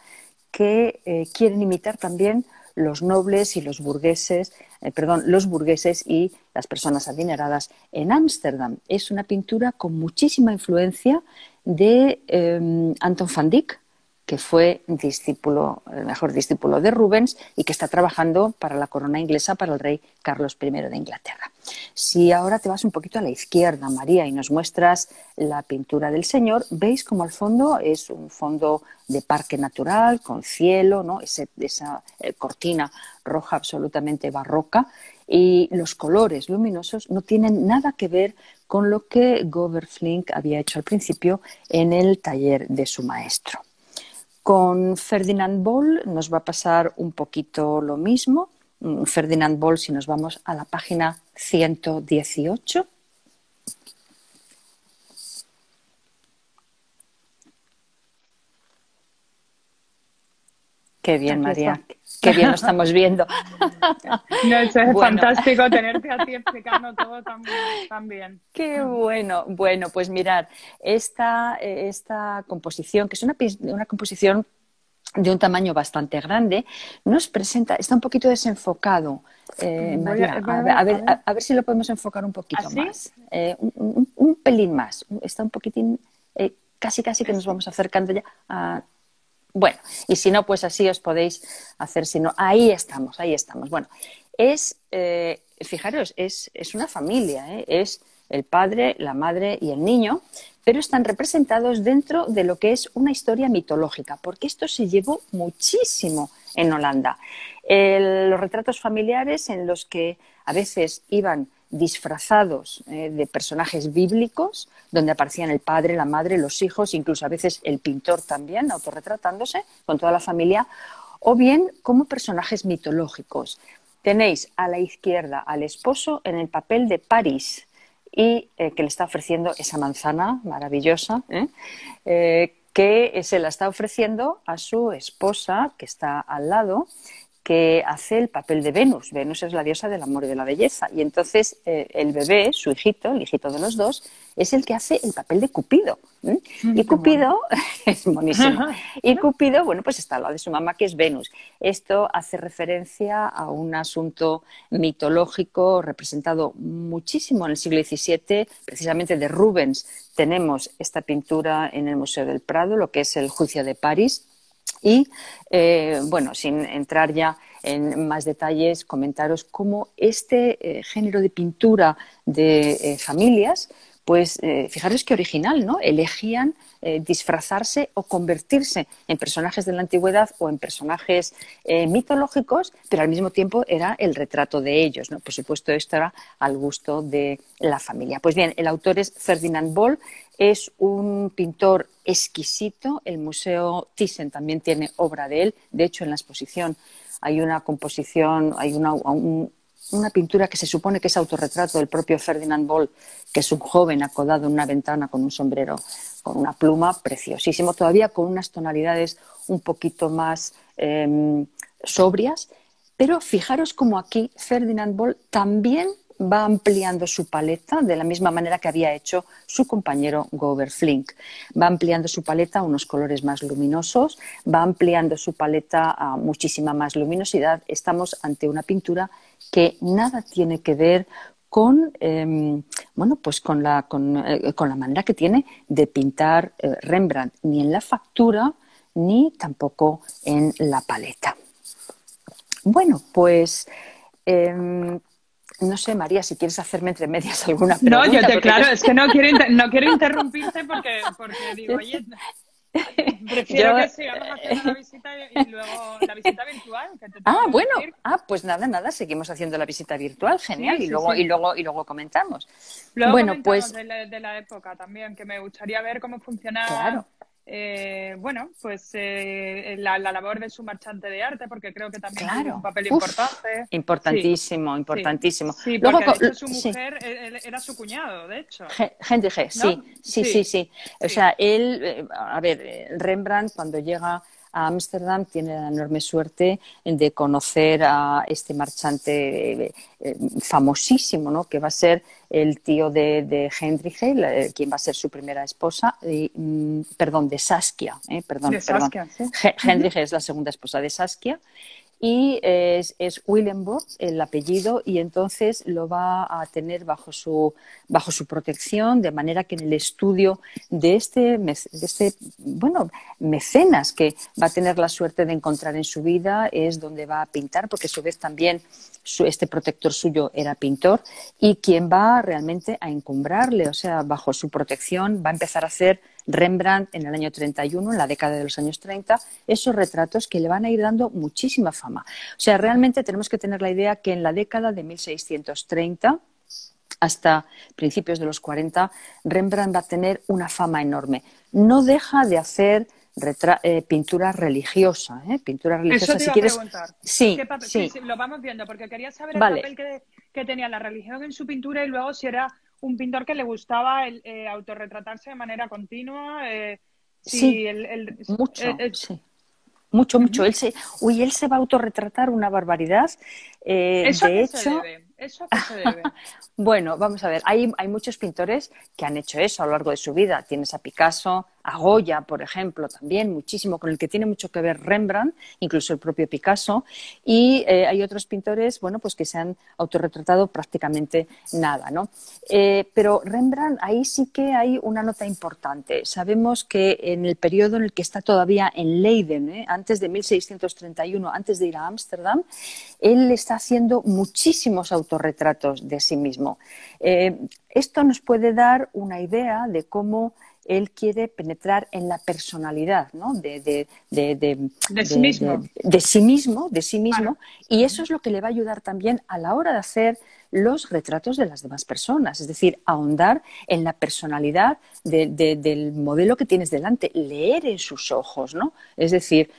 que quieren imitar también los nobles y los burgueses, los burgueses y las personas adineradas en Ámsterdam. Es una pintura con muchísima influencia de Anton van Dyck, que fue el mejor discípulo de Rubens y que está trabajando para la corona inglesa, para el rey Carlos I de Inglaterra. Si ahora te vas un poquito a la izquierda, María, y nos muestras la pintura del Señor, veis como al fondo es un fondo de parque natural, con cielo, ¿no? Esa cortina roja absolutamente barroca, y los colores luminosos no tienen nada que ver con lo que Gobelflint había hecho al principio en el taller de su maestro. Con Ferdinand Bol nos va a pasar un poquito lo mismo. Ferdinand Bol, si nos vamos a la página 118. Qué bien, María. Qué bien lo estamos viendo. No, eso es fantástico tenerte a ti explicando todo tan bien. Qué bueno. Bueno, pues mirad, esta composición, que es una composición de un tamaño bastante grande, nos presenta, está un poquito desenfocado. María, a ver si lo podemos enfocar un poquito ¿así? más. Un pelín más. Está un poquitín, casi que nos vamos acercando ya a... Bueno, y si no, pues así os podéis hacer, si no, ahí estamos. Bueno, fijaros, es una familia, es el padre, la madre y el niño, pero están representados dentro de lo que es una historia mitológica, porque esto se llevó muchísimo en Holanda. Los retratos familiares en los que a veces iban disfrazados de personajes bíblicos, donde aparecían el padre, la madre, los hijos, incluso a veces el pintor también, autorretratándose con toda la familia, o bien como personajes mitológicos. Tenéis a la izquierda al esposo en el papel de París y que le está ofreciendo esa manzana maravillosa, que se la está ofreciendo a su esposa, que está al lado, que hace el papel de Venus. Venus es la diosa del amor y de la belleza. Y entonces el bebé, su hijito, el hijito de los dos, es el que hace el papel de Cupido. Y Cupido es monísimo. Y Cupido, bueno, pues está al lado de su mamá, que es Venus. Esto hace referencia a un asunto mitológico representado muchísimo en el siglo XVII, precisamente de Rubens. Tenemos esta pintura en el Museo del Prado, lo que es el Juicio de París. Y, bueno, sin entrar ya en más detalles, comentaros cómo este género de pintura de familias, pues fijaros qué original, ¿no? Elegían disfrazarse o convertirse en personajes de la antigüedad o en personajes mitológicos, pero al mismo tiempo era el retrato de ellos, ¿no? Por supuesto, esto era al gusto de la familia. Pues bien, el autor es Ferdinand Bol, es un pintor exquisito. El Museo Thyssen también tiene obra de él. De hecho, en la exposición hay una composición, hay una pintura que se supone que es autorretrato del propio Ferdinand Bol, que es un joven acodado en una ventana con un sombrero, con una pluma, preciosísimo, todavía con unas tonalidades un poquito más sobrias. Pero fijaros como aquí Ferdinand Bol también va ampliando su paleta de la misma manera que había hecho su compañero Govert Flinck. Va ampliando su paleta a unos colores más luminosos, va ampliando su paleta a muchísima más luminosidad. Estamos ante una pintura que nada tiene que ver con, pues con la manera que tiene de pintar Rembrandt, ni en la factura ni tampoco en la paleta. Bueno, pues no sé, María, si quieres hacerme entre medias alguna pregunta. No, claro, es que no quiero interrumpirte porque digo, oye, prefiero que sigamos haciendo la visita y luego la visita virtual. Que te bueno, pues nada, seguimos haciendo la visita virtual, genial, sí, y luego comentamos. Luego bueno, comentamos pues de la época también, que me gustaría ver cómo funcionaba. Claro. La labor de su marchante de arte, porque creo que también tuvo un papel importante. Importantísimo, importantísimo. Sí, porque luego, de hecho su mujer era su cuñado, de hecho. Hendrik G, ¿no? Sí. O sea, él, Rembrandt cuando llega a Ámsterdam tiene la enorme suerte de conocer a este marchante famosísimo, ¿no? Que va a ser el tío de Hendrik, quien va a ser su primera esposa, de Saskia. Sí. Hendrik es la segunda esposa de Saskia. Y es Willenborg el apellido, y entonces lo va a tener bajo su protección, de manera que en el estudio de este mecenas que va a tener la suerte de encontrar en su vida es donde va a pintar, porque a su vez también este protector suyo era pintor, y quien va realmente a encumbrarle, o sea, bajo su protección va a empezar a hacer Rembrandt en el año 31, en la década de los años 30, esos retratos que le van a ir dando muchísima fama. O sea, realmente tenemos que tener la idea que en la década de 1630 hasta principios de los 40, Rembrandt va a tener una fama enorme. No deja de hacer pintura religiosa. Pintura religiosa, Eso te si iba quieres. A preguntar. Sí, sí, lo vamos viendo, porque quería saber el vale. papel que tenía la religión en su pintura y luego si era un pintor que le gustaba autorretratarse de manera continua. Sí, mucho, sí. Mucho. Él se va a autorretratar una barbaridad. ¿Eso de a qué hecho, se debe? ¿Eso a qué se debe? Bueno, vamos a ver. Hay muchos pintores que han hecho eso a lo largo de su vida. Tienes a Picasso, a Goya, por ejemplo, también muchísimo, con el que tiene mucho que ver Rembrandt, incluso el propio Picasso. Y hay otros pintores, pues que se han autorretratado prácticamente nada, ¿no? Pero Rembrandt, ahí sí que hay una nota importante. Sabemos que en el periodo en el que está todavía en Leiden, antes de 1631, antes de ir a Ámsterdam, él está haciendo muchísimos autorretratos de sí mismo. Esto nos puede dar una idea de cómo él quiere penetrar en la personalidad, ¿no? de sí mismo, claro. Y eso es lo que le va a ayudar también a la hora de hacer los retratos de las demás personas, es decir, ahondar en la personalidad del modelo que tienes delante, leer en sus ojos, ¿no? Es decir,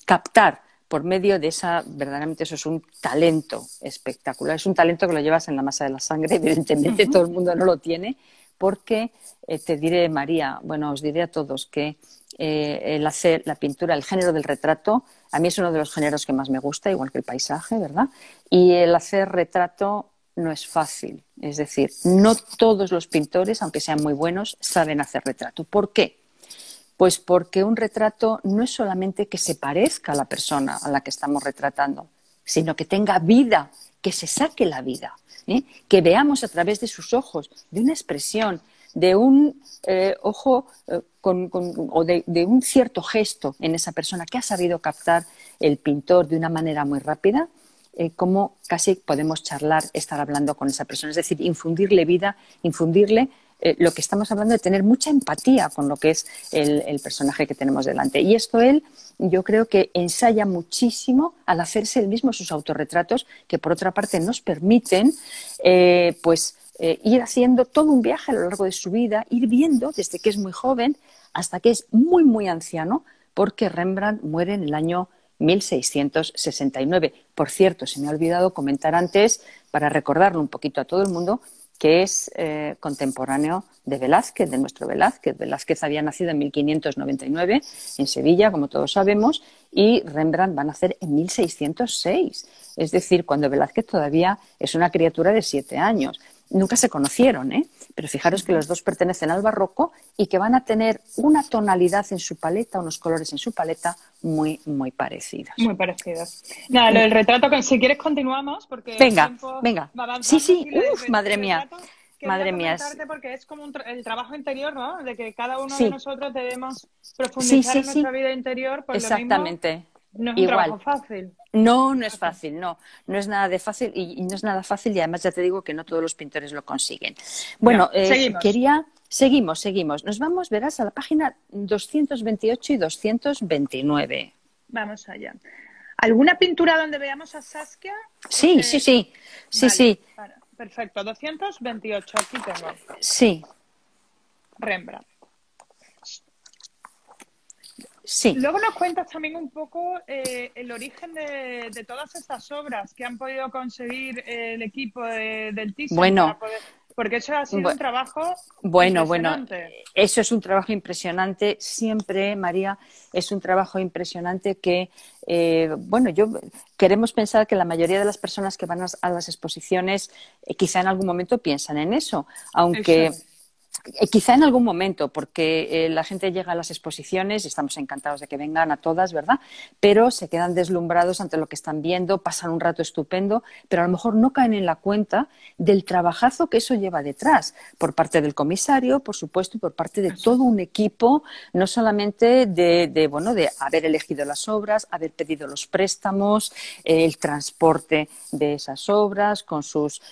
captar por medio de verdaderamente eso es un talento espectacular, es un talento que lo llevas en la masa de la sangre, evidentemente todo el mundo no lo tiene, porque te diré, María, os diré a todos que el hacer la pintura, el género del retrato, a mí es uno de los géneros que más me gusta, igual que el paisaje, ¿verdad? Y el hacer retrato no es fácil, es decir, no todos los pintores, aunque sean muy buenos, saben hacer retrato. ¿Por qué? Pues porque un retrato no es solamente que se parezca a la persona a la que estamos retratando, sino que tenga vida, que se saque la vida, que veamos a través de sus ojos, de una expresión, de un ojo o de un cierto gesto en esa persona que ha sabido captar el pintor de una manera muy rápida, como casi podemos estar hablando con esa persona, es decir, infundirle vida, infundirle lo que estamos hablando de tener mucha empatía con lo que es el personaje que tenemos delante. Y esto yo creo que ensaya muchísimo al hacerse él mismo sus autorretratos, que por otra parte nos permiten ir haciendo todo un viaje a lo largo de su vida, ir viendo desde que es muy joven hasta que es muy, muy anciano, porque Rembrandt muere en el año 1669. Por cierto, se me ha olvidado comentar antes, para recordarlo un poquito a todo el mundo, que es contemporáneo de Velázquez, de nuestro Velázquez. Velázquez había nacido en 1599 en Sevilla, como todos sabemos, y Rembrandt va a nacer en 1606. Es decir, cuando Velázquez todavía es una criatura de 7 años. Nunca se conocieron, ¿eh? Pero fijaros que los dos pertenecen al barroco y que van a tener una tonalidad en su paleta, unos colores en su paleta muy, muy parecidos. Muy parecidos. Nada, lo del retrato, si quieres continuamos, porque venga, el tiempo venga. va avanzando. Sí, sí, madre mía. mía. Madre mía. Porque es como el trabajo interior, ¿no? De que cada uno sí. de nosotros debemos profundizar en nuestra vida interior. Pues exactamente. Lo mismo, no es un trabajo fácil. No es fácil, no es nada de fácil y no es nada fácil y además ya te digo que no todos los pintores lo consiguen. Bueno, seguimos. Nos vamos, verás, a la página 228 y 229. Vamos allá. ¿Alguna pintura donde veamos a Saskia? Sí. Vale, perfecto, 228, aquí tengo. Sí. Rembrandt. Sí. Luego nos cuentas también un poco el origen de todas estas obras que han podido conseguir el equipo del Thyssen. Bueno, porque eso ha sido un trabajo impresionante. Eso es un trabajo impresionante. Siempre, María, es un trabajo impresionante que, queremos pensar que la mayoría de las personas que van a las exposiciones quizá en algún momento piensan en eso, aunque... Exacto. Quizá en algún momento, porque la gente llega a las exposiciones y estamos encantados de que vengan a todas, ¿verdad? Pero se quedan deslumbrados ante lo que están viendo, pasan un rato estupendo, pero a lo mejor no caen en la cuenta del trabajazo que eso lleva detrás, por parte del comisario, por supuesto, y por parte de todo un equipo, no solamente de haber elegido las obras, haber pedido los préstamos, el transporte de esas obras, con sus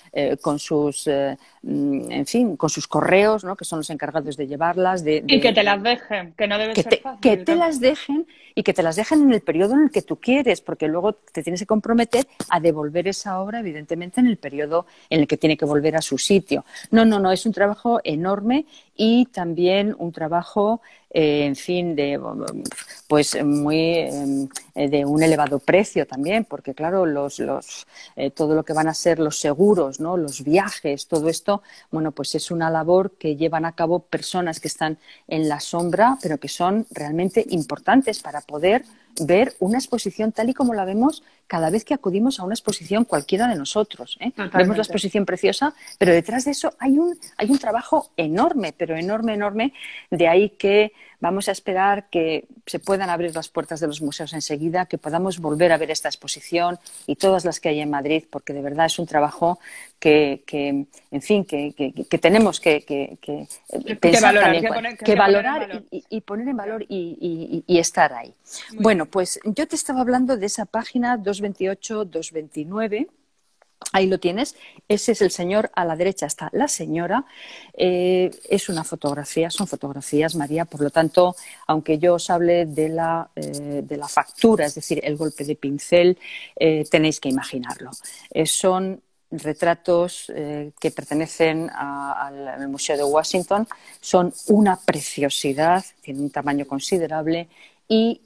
correos, ¿no? Que son los encargados de llevarlas. Y que te las dejen, que no debe ser fácil. Que te las dejen y que te las dejen en el periodo en el que tú quieres, porque luego te tienes que comprometer a devolver esa obra, evidentemente, en el periodo en el que tiene que volver a su sitio. No, es un trabajo enorme y también un trabajo, de un elevado precio también, porque claro, todo lo que van a ser los seguros, ¿no? Los viajes, todo esto, pues es una labor que llevan a cabo personas que están en la sombra, pero que son realmente importantes para poder ver una exposición tal y como la vemos cada vez que acudimos a una exposición cualquiera de nosotros, ¿eh? Vemos la exposición preciosa, pero detrás de eso hay un trabajo enorme, pero enorme, de ahí que vamos a esperar que se puedan abrir las puertas de los museos enseguida, que podamos volver a ver esta exposición y todas las que hay en Madrid, porque de verdad es un trabajo que tenemos que pensar valorar y poner en valor y estar ahí. Bueno, pues yo te estaba hablando de esa página 228, 229. Ahí lo tienes, ese es el señor, a la derecha está la señora, es una fotografía, son fotografías, María, por lo tanto, aunque yo os hable de la factura, es decir, el golpe de pincel, tenéis que imaginarlo. Son retratos que pertenecen al Museo de Washington, son una preciosidad, tienen un tamaño considerable. Y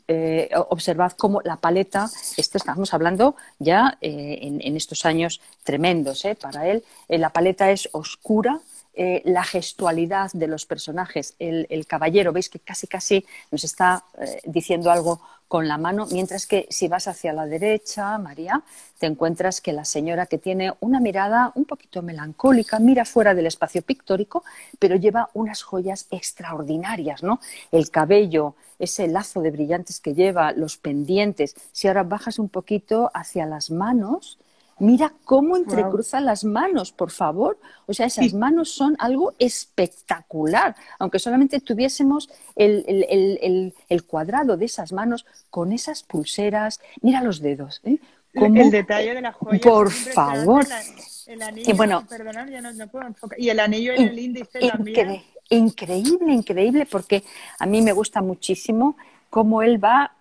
observad cómo la paleta, esto estamos hablando ya en estos años tremendos para él, la paleta es oscura, la gestualidad de los personajes, el caballero, veis que casi nos está diciendo algo con la mano, mientras que si vas hacia la derecha, María, te encuentras que la señora, que tiene una mirada un poquito melancólica, mira fuera del espacio pictórico, pero lleva unas joyas extraordinarias, ¿no? El cabello, ese lazo de brillantes que lleva, los pendientes. Si ahora bajas un poquito hacia las manos, mira cómo entrecruza las manos, por favor. O sea, esas manos son algo espectacular. Aunque solamente tuviésemos el cuadrado de esas manos con esas pulseras. Mira los dedos, ¿eh? El detalle de la joya. Por favor. El anillo, perdonad, ya no puedo enfocar. Y el anillo en el índice también. Increíble, porque a mí me gusta muchísimo cómo él va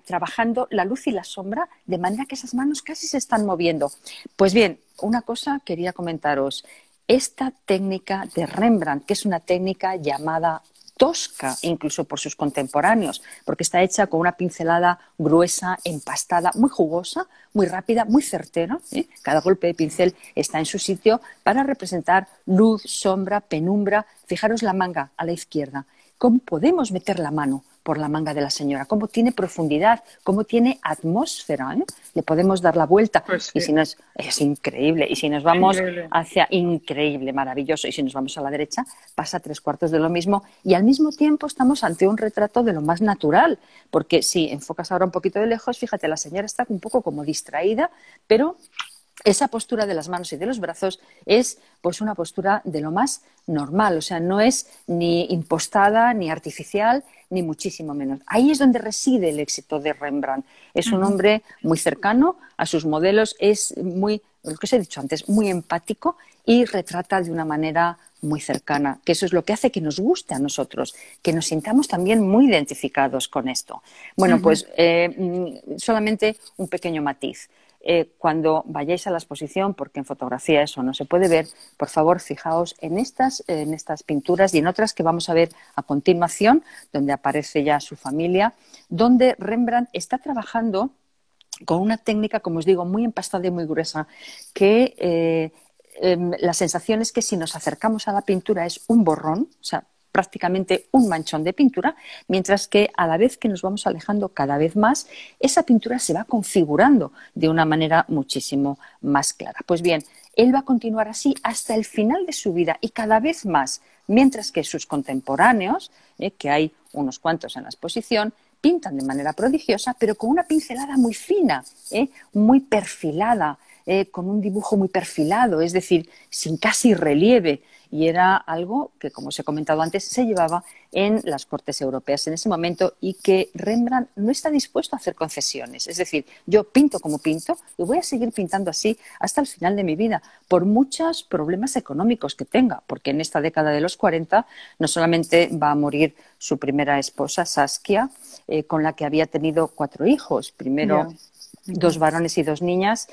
trabajando la luz y la sombra de manera que esas manos casi se están moviendo. Pues bien, una cosa quería comentaros. Esta técnica de Rembrandt, que es una técnica llamada tosca incluso por sus contemporáneos, porque está hecha con una pincelada gruesa, empastada, muy jugosa, muy rápida, muy certera, ¿eh? Cada golpe de pincel está en su sitio para representar luz, sombra, penumbra. Fijaros la manga a la izquierda. ¿Cómo podemos meter la mano por la manga de la señora? ¿Cómo tiene profundidad? ¿Cómo tiene atmósfera? ¿Eh? Le podemos dar la vuelta. Pues sí. Y si no es increíble. Y si nos vamos hacia increíble, maravilloso. Y si nos vamos a la derecha, pasa 3/4 de lo mismo. Y al mismo tiempo estamos ante un retrato de lo más natural. Porque si enfocas ahora un poquito de lejos, fíjate, la señora está un poco como distraída, pero esa postura de las manos y de los brazos es pues una postura de lo más normal, o sea, no es ni impostada, ni artificial, ni muchísimo menos. Ahí es donde reside el éxito de Rembrandt. Es un hombre muy cercano a sus modelos, es muy, lo que os he dicho antes, muy empático y retrata de una manera muy cercana, que eso es lo que hace que nos guste a nosotros, que nos sintamos también muy identificados con esto. Bueno, pues solamente un pequeño matiz. Cuando vayáis a la exposición, porque en fotografía eso no se puede ver, por favor fijaos en estas pinturas y en otras que vamos a ver a continuación, donde aparece ya su familia, donde Rembrandt está trabajando con una técnica, como os digo, muy empastada y muy gruesa, que la sensación es que si nos acercamos a la pintura es un borrón, o sea, prácticamente un manchón de pintura, mientras que a la vez que nos vamos alejando cada vez más, esa pintura se va configurando de una manera muchísimo más clara. Pues bien, él va a continuar así hasta el final de su vida y cada vez más, mientras que sus contemporáneos, que hay unos cuantos en la exposición, pintan de manera prodigiosa, pero con una pincelada muy fina, muy perfilada, con un dibujo muy perfilado, es decir, sin casi relieve. Y era algo que, como os he comentado antes, se llevaba en las cortes europeas en ese momento y que Rembrandt no está dispuesto a hacer concesiones. Es decir, yo pinto como pinto y voy a seguir pintando así hasta el final de mi vida, por muchos problemas económicos que tenga, porque en esta década de los 40 no solamente va a morir su primera esposa, Saskia, con la que había tenido 4 hijos. Primero 2 varones y 2 niñas.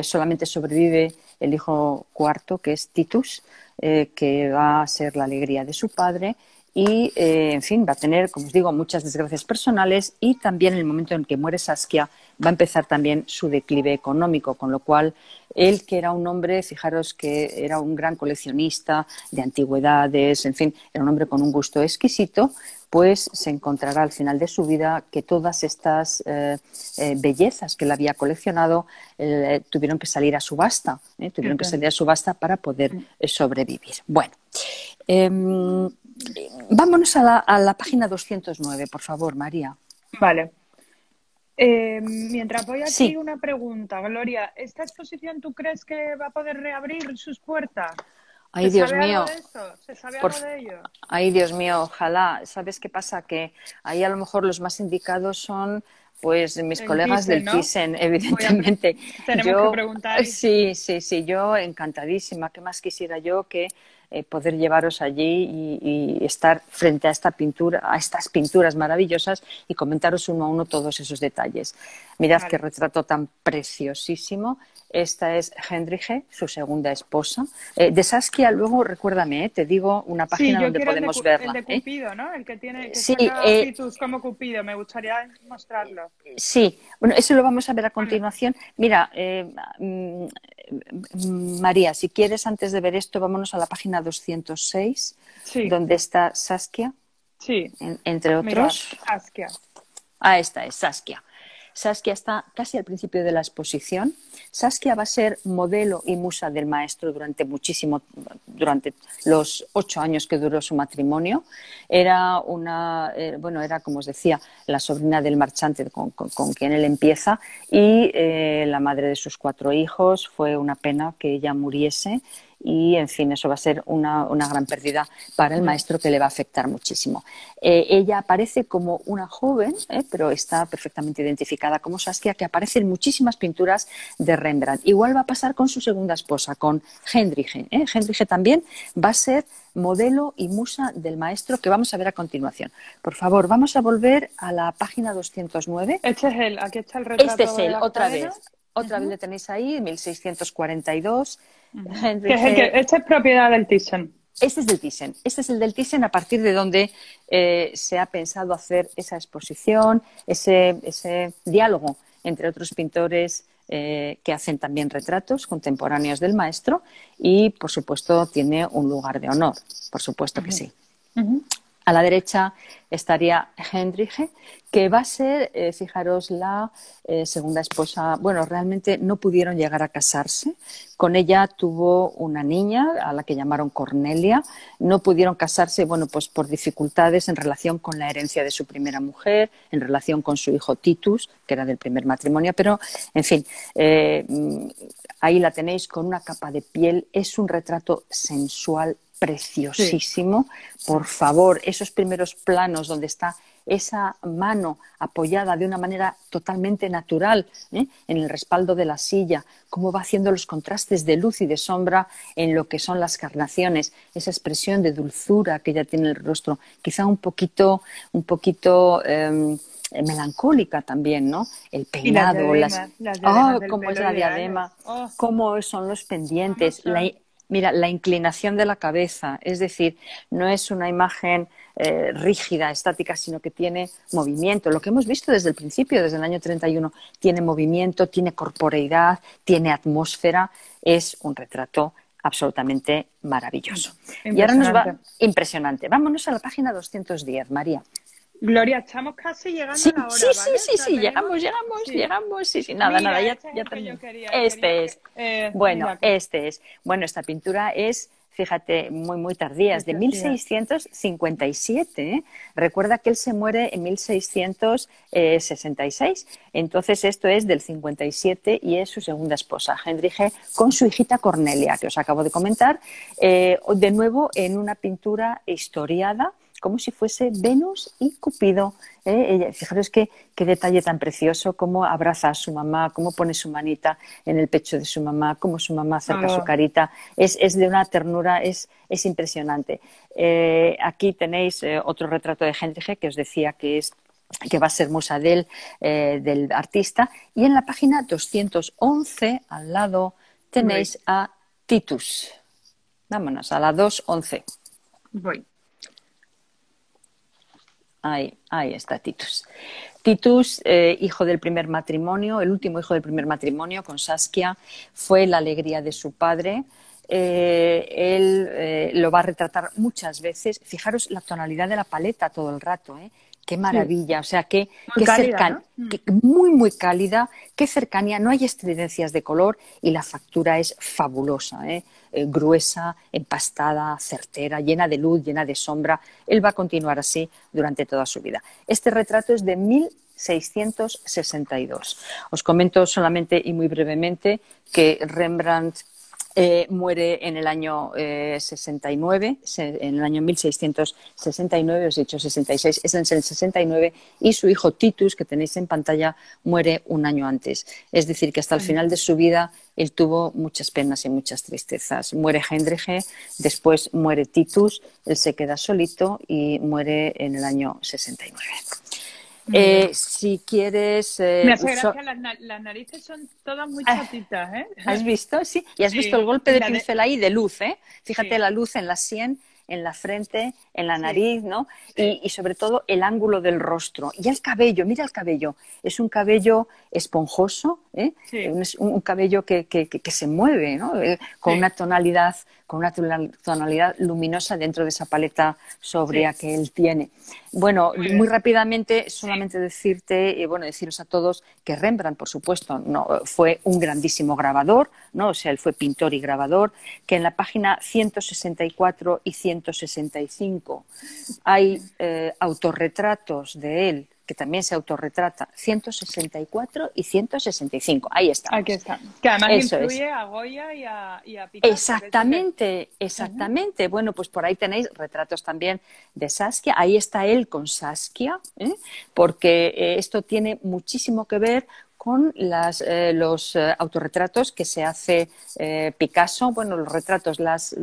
Solamente sobrevive el hijo cuarto, que es Titus, que va a ser la alegría de su padre y, en fin, va a tener, como os digo, muchas desgracias personales y también en el momento en que muere Saskia va a empezar también su declive económico, con lo cual él, que era un hombre, fijaros que era un gran coleccionista de antigüedades, en fin, era un hombre con un gusto exquisito, pues se encontrará al final de su vida que todas estas bellezas que él había coleccionado tuvieron que salir a subasta, para poder sobrevivir. Bueno, vámonos a la página 209, por favor, María. Vale. Mientras voy aquí, una pregunta, Gloria. ¿Esta exposición tú crees que va a poder reabrir sus puertas? Ay, Dios mío. ¿Se sabe algo de ello? Ay, Dios mío, ojalá. ¿Sabes qué pasa? Que ahí a lo mejor los más indicados son pues mis colegas del Thyssen, evidentemente. Tenemos que preguntar. Sí, yo encantadísima. ¿Qué más quisiera yo que poder llevaros allí y estar frente a esta pintura, a estas pinturas maravillosas y comentaros uno a uno todos esos detalles? Mirad qué retrato tan preciosísimo. Esta es Hendrike, su segunda esposa. De Saskia, luego, recuérdame, te digo una página donde podemos verla. El de Cupido, ¿no? El que tiene sí, Titus como Cupido. Me gustaría mostrarlo. Sí, bueno, eso lo vamos a ver a continuación. Mira, María, si quieres, antes de ver esto, vámonos a la página 206, donde está Saskia, entre otros. Mira, Saskia. Esta es Saskia. Saskia está casi al principio de la exposición. Saskia va a ser modelo y musa del maestro durante los 8 años que duró su matrimonio. Era era, como os decía, la sobrina del marchante con quien él empieza y la madre de sus 4 hijos. Fue una pena que ella muriese. Y, en fin, eso va a ser una gran pérdida para el maestro, que le va a afectar muchísimo. Ella aparece como una joven, pero está perfectamente identificada como Saskia, que aparece en muchísimas pinturas de Rembrandt. Igual va a pasar con su segunda esposa, con Hendrike. Hendrike también va a ser modelo y musa del maestro, que vamos a ver a continuación. Por favor, vamos a volver a la página 209. Este es él, aquí está el retrato. Este es él, otra vez. Otra vez le tenéis ahí, 1642. Esta es propiedad del Thyssen. Este es del Thyssen. Este es el del Thyssen, a partir de donde se ha pensado hacer esa exposición, ese diálogo entre otros pintores que hacen también retratos contemporáneos del maestro y, por supuesto, tiene un lugar de honor. Por supuesto que sí. A la derecha estaría Hendrike, que va a ser, fijaros, la segunda esposa. Bueno, realmente no pudieron llegar a casarse. Con ella tuvo una niña a la que llamaron Cornelia. No pudieron casarse, bueno, pues por dificultades en relación con la herencia de su primera mujer, en relación con su hijo Titus, que era del primer matrimonio. Pero, en fin, ahí la tenéis con una capa de piel. Es un retrato sensual, preciosísimo. Sí. Por favor, esos primeros planos donde está esa mano apoyada de una manera totalmente natural en el respaldo de la silla, cómo va haciendo los contrastes de luz y de sombra en lo que son las carnaciones, esa expresión de dulzura que ella tiene en el rostro, quizá un poquito melancólica también, ¿no? El peinado, cómo es la diadema, cómo son los pendientes, mira, la inclinación de la cabeza, es decir, no es una imagen rígida, estática, sino que tiene movimiento. Lo que hemos visto desde el principio, desde el año 31, tiene movimiento, tiene corporeidad, tiene atmósfera. Es un retrato absolutamente maravilloso. Y ahora nos va impresionante. Vámonos a la página 210, María. Gloria, estamos casi llegando a la hora, sí, ¿vale? Sí, llegamos, nada, ya terminamos. Este es. Bueno, esta pintura es, fíjate, muy tardía, es de 1657, ¿eh? Recuerda que él se muere en 1666, entonces esto es del 57 y es su segunda esposa, Hendrike, con su hijita Cornelia, que os acabo de comentar, de nuevo en una pintura historiada, como si fuese Venus y Cupido. Fijaros qué detalle tan precioso, cómo abraza a su mamá, cómo pone su manita en el pecho de su mamá, cómo su mamá acerca su carita. Es de una ternura, es impresionante. Aquí tenéis otro retrato de Hendrike que os decía que va a ser musa del artista. Y en la página 211, al lado, tenéis a Titus. Vámonos, a la 211. Voy. Ahí está Titus. Titus, hijo del primer matrimonio, el último hijo del primer matrimonio con Saskia, fue la alegría de su padre. Él lo va a retratar muchas veces. Fijaros la tonalidad de la paleta todo el rato, ¿eh? Qué maravilla, o sea, qué cercana, ¿no? Muy cálida, qué cercanía, no hay estridencias de color y la factura es fabulosa, gruesa, empastada, certera, llena de luz, llena de sombra. Él va a continuar así durante toda su vida. Este retrato es de 1662. Os comento solamente y muy brevemente que Rembrandt muere en el año 69, en el año 1669, os he dicho 66, es en el 69, y su hijo Titus, que tenéis en pantalla, muere un año antes. Es decir, que hasta el final de su vida él tuvo muchas penas y muchas tristezas. Muere Hendrike, después muere Titus, él se queda solito y muere en el año 69. Si quieres... Me hace gracia, las narices son todas muy chatitas, ¿eh? ¿Has visto? Sí. Y has visto el golpe de pincel ahí de luz, ¿eh? Fíjate la luz en la sien, en la frente, en la nariz, ¿no? Y sobre todo el ángulo del rostro. Y el cabello, mira el cabello. Es un cabello esponjoso, ¿eh? Es un cabello que se mueve, ¿no? Con una tonalidad luminosa dentro de esa paleta sobria que él tiene. Bueno, muy rápidamente, solamente deciros a todos que Rembrandt, por supuesto, no fue un grandísimo grabador, ¿no? O sea, él fue pintor y grabador, que en la página 164 y 165 hay autorretratos de él, que también se autorretrata, 164 y 165. Ahí está. Aquí está. Que además incluye a Goya y a Picasso. Exactamente. Bueno, pues por ahí tenéis retratos también de Saskia. Ahí está él con Saskia, porque esto tiene muchísimo que ver con los autorretratos que se hace Picasso, bueno, los retratos, las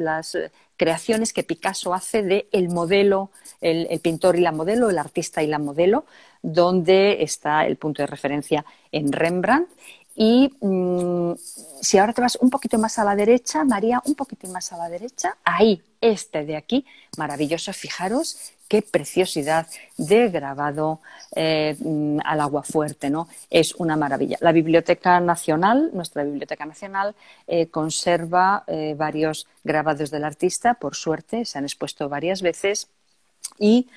creaciones que Picasso hace de el modelo, el pintor y la modelo, el artista y la modelo, donde está el punto de referencia en Rembrandt. Y si ahora te vas un poquito más a la derecha, María, un poquito más a la derecha, ahí, este de aquí, maravilloso. Fijaros qué preciosidad de grabado al aguafuerte, ¿no? Es una maravilla. La Biblioteca Nacional, nuestra Biblioteca Nacional, conserva varios grabados del artista, por suerte, se han expuesto varias veces. Y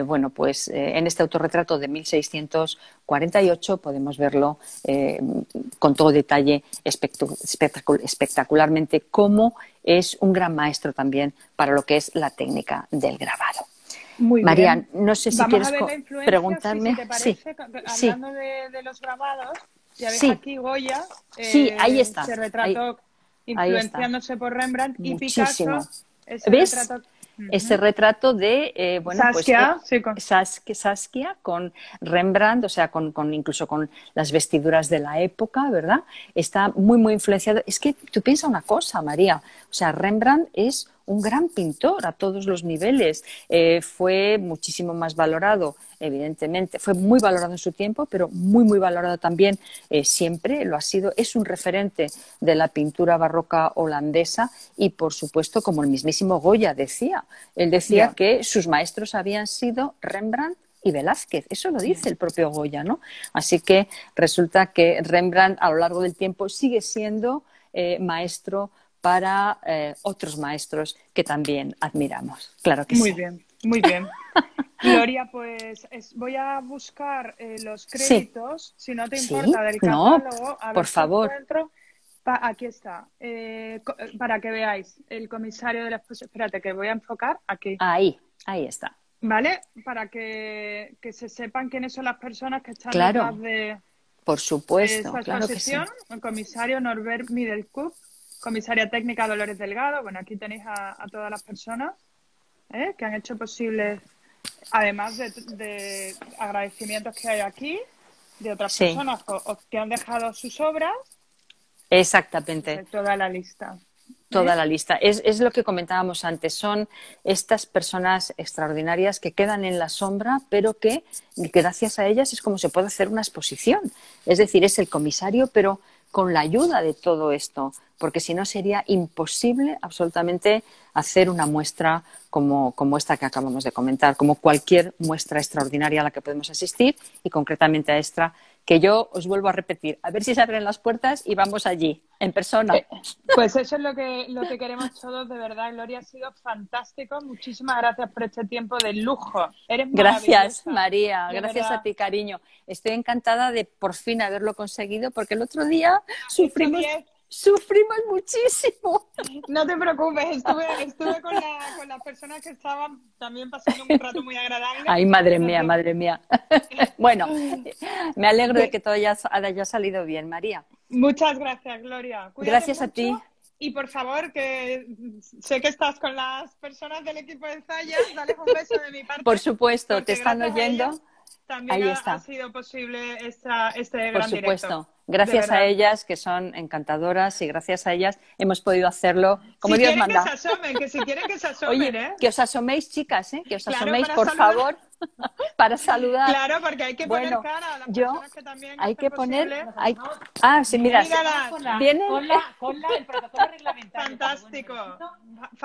bueno, pues en este autorretrato de 1648 podemos verlo con todo detalle espectacularmente, como es un gran maestro también para lo que es la técnica del grabado. Muy María, bien. no sé si Vamos quieres a ver la influencia, preguntarme. si te Sí, parece, sí, hablando de los grabados, ya ves sí, aquí Goya, sí, ahí está, se ahí, retrató ahí está, influenciándose por Rembrandt, y muchísimo. Picasso, ese ¿Ves? retrato. Ese Ujú. retrato de, bueno, pues Saskia, sí, Saskia con Rembrandt, o sea, incluso con las vestiduras de la época, ¿verdad? Está muy, muy influenciado. Es que tú piensas una cosa, María, o sea, Rembrandt es un gran pintor a todos los niveles. Fue muchísimo más valorado, evidentemente, fue muy valorado en su tiempo, pero muy, muy valorado también siempre, lo ha sido. Es un referente de la pintura barroca holandesa y, por supuesto, como el mismísimo Goya decía, él decía ya. que sus maestros habían sido Rembrandt y Velázquez, eso lo dice el propio Goya, ¿no? Así que resulta que Rembrandt a lo largo del tiempo sigue siendo maestro para otros maestros que también admiramos. Claro que Muy sí. bien, muy bien. Gloria, pues voy a buscar los Sí, créditos, si no te sí, importa, del no, catálogo, a por ver si favor. encuentro. Aquí está. Para que veáis, el comisario de la exposición. Espérate, que voy a enfocar aquí. Ahí está. ¿Vale? Para que se sepan quiénes son las personas que están detrás Claro, de por supuesto, esta claro que sí. exposición. El comisario Norbert Middelkoop, comisaria técnica Dolores Delgado. Bueno, aquí tenéis a todas las personas que han hecho posible, además de agradecimientos que hay aquí, de otras Sí, personas que han dejado sus obras, exactamente. toda la lista. Toda la lista. Es lo que comentábamos antes. Son estas personas extraordinarias que quedan en la sombra, pero que gracias a ellas es como se puede hacer una exposición. Es decir, es el comisario, pero con la ayuda de todo esto, porque si no sería imposible absolutamente hacer una muestra como esta que acabamos de comentar, como cualquier muestra extraordinaria a la que podemos asistir y concretamente a esta que yo os vuelvo a repetir. A ver si se abren las puertas y vamos allí, en persona. Pues eso es lo que queremos todos, de verdad. Gloria, ha sido fantástico. Muchísimas gracias por este tiempo de lujo. Eres Gracias, maravillosa, María. de Gracias a verdad. ti, cariño. Estoy encantada de por fin haberlo conseguido porque el otro día Hecho sufrimos, 10. sufrimos muchísimo. No te preocupes, estuve con las personas que estaban también pasando un rato muy agradable. Ay, madre No mía, te- madre mía. Bueno, me alegro de Cu- que todo haya salido bien, María. Muchas gracias, Gloria. Cuídate Gracias a mucho ti. y por favor, que sé que estás con las personas del equipo de Zayas, dales un beso de mi Por parte, supuesto, te porque están gracias a oyendo. ellas también Ahí ha está. sido posible este Por gran directo. supuesto. De Gracias a verdad. ellas, que son encantadoras, y gracias a ellas hemos podido hacerlo como Si Dios quieren que se manda. asomen, que si quieren que se asomen, Oye, que os asoméis, chicas, ¿eh? Que os Claro, asoméis, para por saludar. favor, para saludar. Claro, porque hay que poner Bueno, cara a las yo personas que también hay hacen que poner. posible. Ah, sí, mira, Míralas. vienen Con el protocolo reglamentario. Fantástico,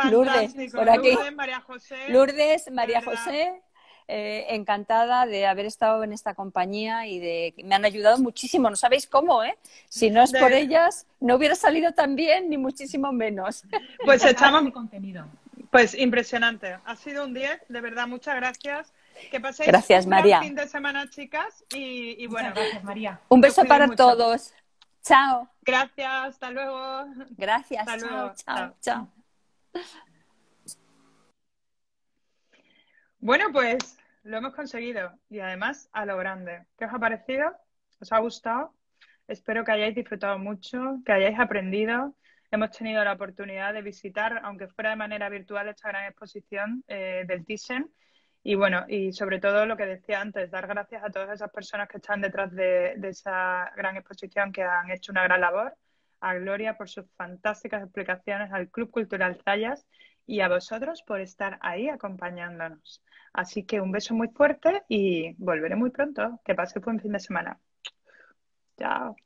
Lourdes, fantástico. por aquí. Lourdes, María José, Lourdes, de María verdad. José, encantada de haber estado en esta compañía y me han ayudado muchísimo. No sabéis cómo, ¿eh? Si no es por De- ellas, no hubiera salido tan bien, ni muchísimo menos. pues echamos, de contenido. pues impresionante. Ha sido un 10, de verdad, muchas gracias. Que paséis Gracias, un gran María. fin de semana, chicas. Y bueno, Muchas gracias, María. Un que os beso cuidéis para mucho. todos. Chao. Gracias, hasta luego. Gracias. Hasta Chao, luego. chao, chao. Bueno, pues lo hemos conseguido y además a lo grande. ¿Qué os ha parecido? ¿Os ha gustado? Espero que hayáis disfrutado mucho, que hayáis aprendido. Hemos tenido la oportunidad de visitar, aunque fuera de manera virtual, esta gran exposición del Thyssen. Y bueno, y sobre todo lo que decía antes, dar gracias a todas esas personas que están detrás de esa gran exposición, que han hecho una gran labor. A Gloria por sus fantásticas explicaciones, al Club Cultural Zayas y a vosotros por estar ahí acompañándonos. Así que un beso muy fuerte y volveré muy pronto. Que pase buen fin de semana. Chao.